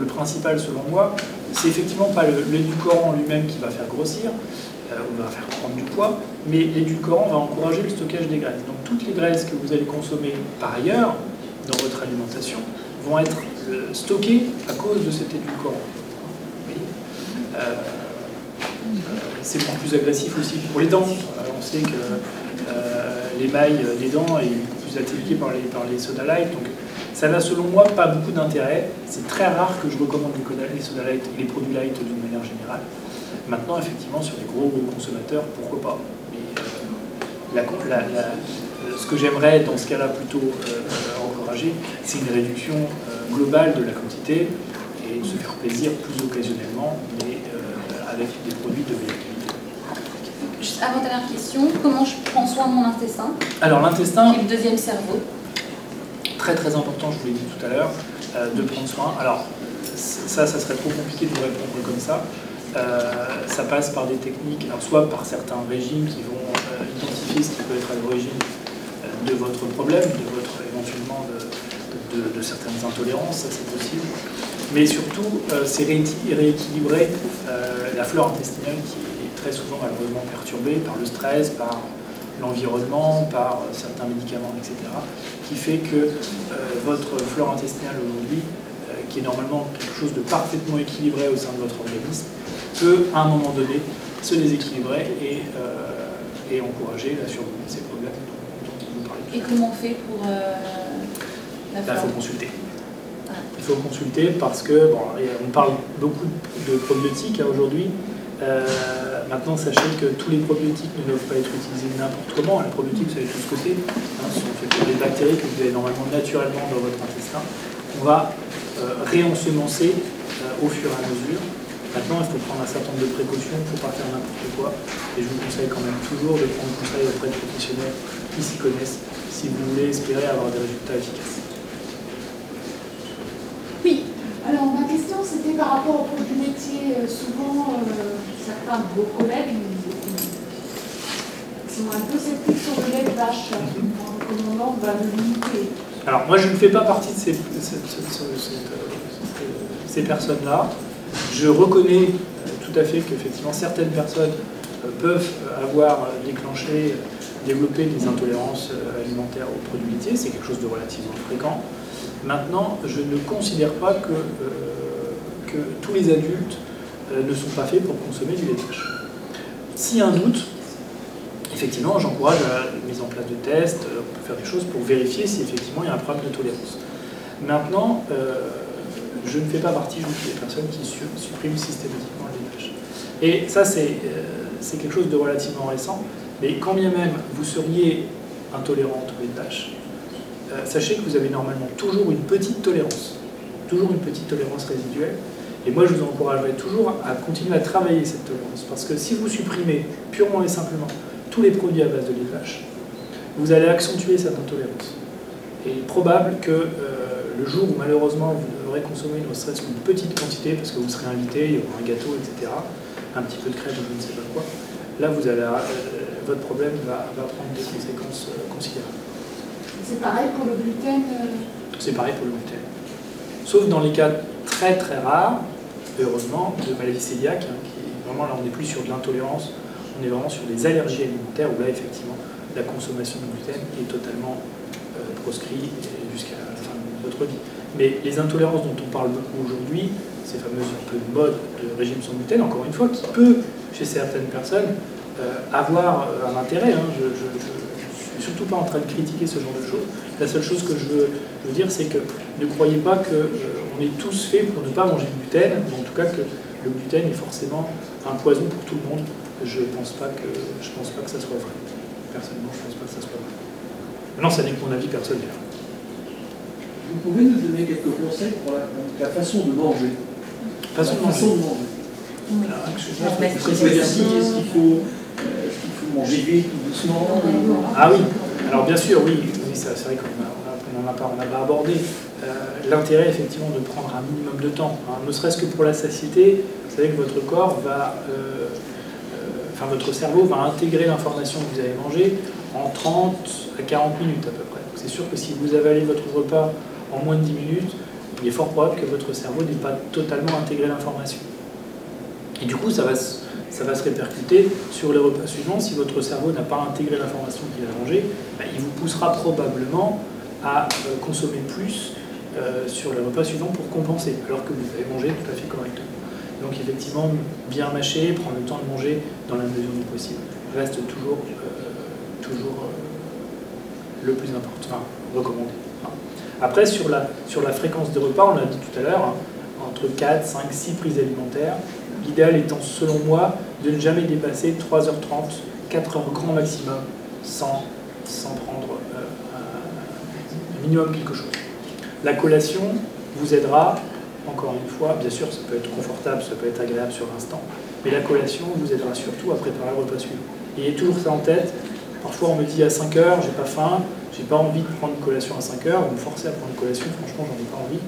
le principal selon moi, c'est effectivement pas l'édulcorant lui-même qui va faire grossir, ou va faire prendre du poids, mais l'édulcorant va encourager le stockage des graisses. Donc toutes les graisses que vous allez consommer par ailleurs dans votre alimentation vont être stockées à cause de cet édulcorant. C'est beaucoup plus agressif aussi pour les dents. On sait que l'émail des dents est beaucoup plus attaqué par les soda light, donc ça n'a selon moi pas beaucoup d'intérêt. C'est très rare que je recommande les soda light et les produits light d'une manière générale. Maintenant, effectivement, sur les gros consommateurs, pourquoi pas. Mais ce que j'aimerais dans ce cas-là plutôt encourager, c'est une réduction globale de la quantité et se faire plaisir plus occasionnellement, mais avec des produits de meilleure qualité. Juste avant dernière question, comment je prends soin de mon intestin? Alors l'intestin, qui est le deuxième cerveau. Très très important, je vous l'ai dit tout à l'heure, de prendre soin. Alors ça serait trop compliqué de vous répondre comme ça. ça passe par des techniques, alors soit par certains régimes qui vont identifier ce qui peut être à l'origine de votre problème, éventuellement de certaines intolérances, ça c'est possible. Mais surtout, c'est rééquilibrer la flore intestinale qui est très souvent malheureusement perturbée par le stress, par l'environnement, par certains médicaments, etc. Qui fait que votre flore intestinale aujourd'hui, qui est normalement quelque chose de parfaitement équilibré au sein de votre organisme, peut à un moment donné se déséquilibrer et encourager la survenue de ces problèmes dont vous parlez. Et comment on fait pour la flore ? Il faut consulter. Il faut consulter parce que, bon, on parle beaucoup de probiotiques aujourd'hui. Maintenant, sachez que tous les probiotiques ne doivent pas être utilisés n'importe comment. Les probiotiques, vous savez tout ce que c'est. Ce sont faits pour des bactéries que vous avez normalement naturellement dans votre intestin. On va réensemencer au fur et à mesure. Maintenant, il faut prendre un certain nombre de précautions, il ne faut pas faire n'importe quoi. Et je vous conseille quand même toujours de prendre conseil auprès de professionnels qui s'y connaissent si vous voulez espérer avoir des résultats efficaces. Oui, alors ma question c'était par rapport au cours du métier. Souvent, certains de vos collègues sont un peu sceptiques sur le lait de vache en recommandant de le limiter. Alors moi je ne fais pas partie de ces personnes-là. Je reconnais tout à fait qu'effectivement certaines personnes peuvent avoir développé des intolérances alimentaires aux produits laitiers, c'est quelque chose de relativement fréquent. Maintenant, je ne considère pas que tous les adultes ne sont pas faits pour consommer du lait de vache. S'il y a un doute, effectivement, j'encourage à la mise en place de tests, on peut faire des choses pour vérifier si effectivement il y a un problème de tolérance. Maintenant, je ne fais pas partie des personnes qui suppriment systématiquement le lait de vache. Et ça, c'est quelque chose de relativement récent, mais quand bien même vous seriez intolérante au lait de vache, sachez que vous avez normalement toujours une petite tolérance résiduelle. Et moi, je vous encouragerais toujours à continuer à travailler cette tolérance. Parce que si vous supprimez purement et simplement tous les produits à base de lait de vache, vous allez accentuer cette intolérance. Et il est probable que le jour où malheureusement vous devrez consommer ne serait-ce qu'une petite quantité, parce que vous serez invité, il y aura un gâteau, etc., un petit peu de crème, je ne sais pas quoi, là vous allez, votre problème va prendre des conséquences considérables. C'est pareil pour le gluten C'est pareil pour le gluten. Sauf dans les cas très très rares, heureusement, de maladie cœliaque, qui vraiment là on n'est plus sur de l'intolérance, on est vraiment sur des allergies alimentaires où là effectivement la consommation de gluten est totalement proscrite jusqu'à la fin de votre vie. Mais les intolérances dont on parle beaucoup aujourd'hui, ces fameuses modes de régime sans gluten, encore une fois, qui peut chez certaines personnes avoir un intérêt. Je ne suis surtout pas en train de critiquer ce genre de choses. La seule chose que je veux dire, c'est que ne croyez pas qu'on est tous faits pour ne pas manger de gluten, ou en tout cas que le gluten est forcément un poison pour tout le monde. Je pense pas que ça soit vrai. Personnellement, je ne pense pas que ça soit vrai. Maintenant, ça n'est que mon avis personnel. Vous pouvez nous donner quelques conseils pour la façon de manger? Façon de manger. C'est-à-dire est-ce qu'il faut manger vite ou doucement? Ah oui, alors bien sûr, oui, c'est vrai qu'on n'a pas abordé. L'intérêt, effectivement, de prendre un minimum de temps, ne serait-ce que pour la satiété. Vous savez que votre corps votre cerveau va intégrer l'information que vous avez mangée en 30 à 40 minutes à peu près. C'est sûr que si vous avalez votre repas en moins de 10 minutes, il est fort probable que votre cerveau n'ait pas totalement intégré l'information. Et du coup, ça va se répercuter sur les repas suivants. Si votre cerveau n'a pas intégré l'information qu'il a mangée, il vous poussera probablement à consommer plus sur les repas suivants pour compenser, alors que vous avez mangé tout à fait correctement. Donc effectivement, bien mâcher, prendre le temps de manger dans la mesure du possible, reste toujours le plus important, recommandé. Après, sur la fréquence des repas, on l'a dit tout à l'heure, entre 4, 5, 6 prises alimentaires, l'idéal étant, selon moi, de ne jamais dépasser 3h30, 4h grand maximum, sans prendre un minimum quelque chose. La collation vous aidera, encore une fois, bien sûr, ça peut être confortable, ça peut être agréable sur l'instant, mais la collation vous aidera surtout à préparer le repas suivant. Ayez toujours ça en tête. Parfois, on me dit à 5h, j'ai pas faim, j'ai pas envie de prendre une collation à 5h, vous me forcez à prendre une collation, franchement, j'en ai pas envie.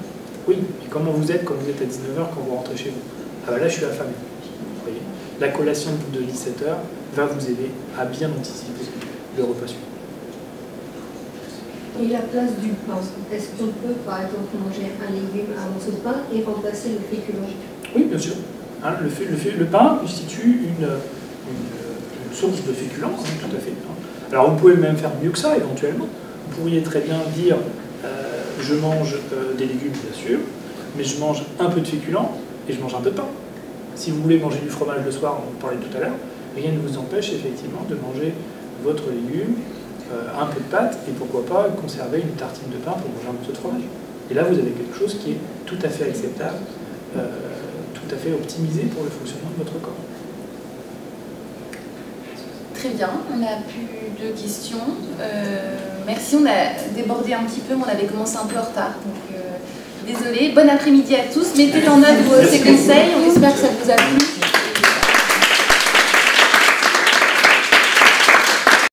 Oui, mais comment vous êtes quand vous êtes à 19h quand vous rentrez chez vous? Ah bah là, je suis affamé. voyez. La collation de 17 h va vous aider à bien anticiper le repas suivant. Et la place du pain, est-ce qu'on peut par exemple manger un légume, un morceau de pain et remplacer le féculent? Oui, bien sûr. Hein, le pain constitue une source de féculents, hein, tout à fait. Alors vous pouvez même faire mieux que ça éventuellement. Vous pourriez très bien dire je mange des légumes bien sûr, mais je mange un peu de féculents et je mange un peu de pain. Si vous voulez manger du fromage le soir, on en parlait tout à l'heure, rien ne vous empêche effectivement de manger votre légume, un peu de pâte et pourquoi pas conserver une tartine de pain pour manger un morceau de fromage. Et là vous avez quelque chose qui est tout à fait acceptable, tout à fait optimisé pour le fonctionnement de votre corps. Très bien, on n'a plus de questions. Merci, on a débordé un petit peu, mais on avait commencé un peu en retard. Donc, désolé. Bon après-midi à tous. Mettez en œuvre ces conseils. On espère que ça vous a plu.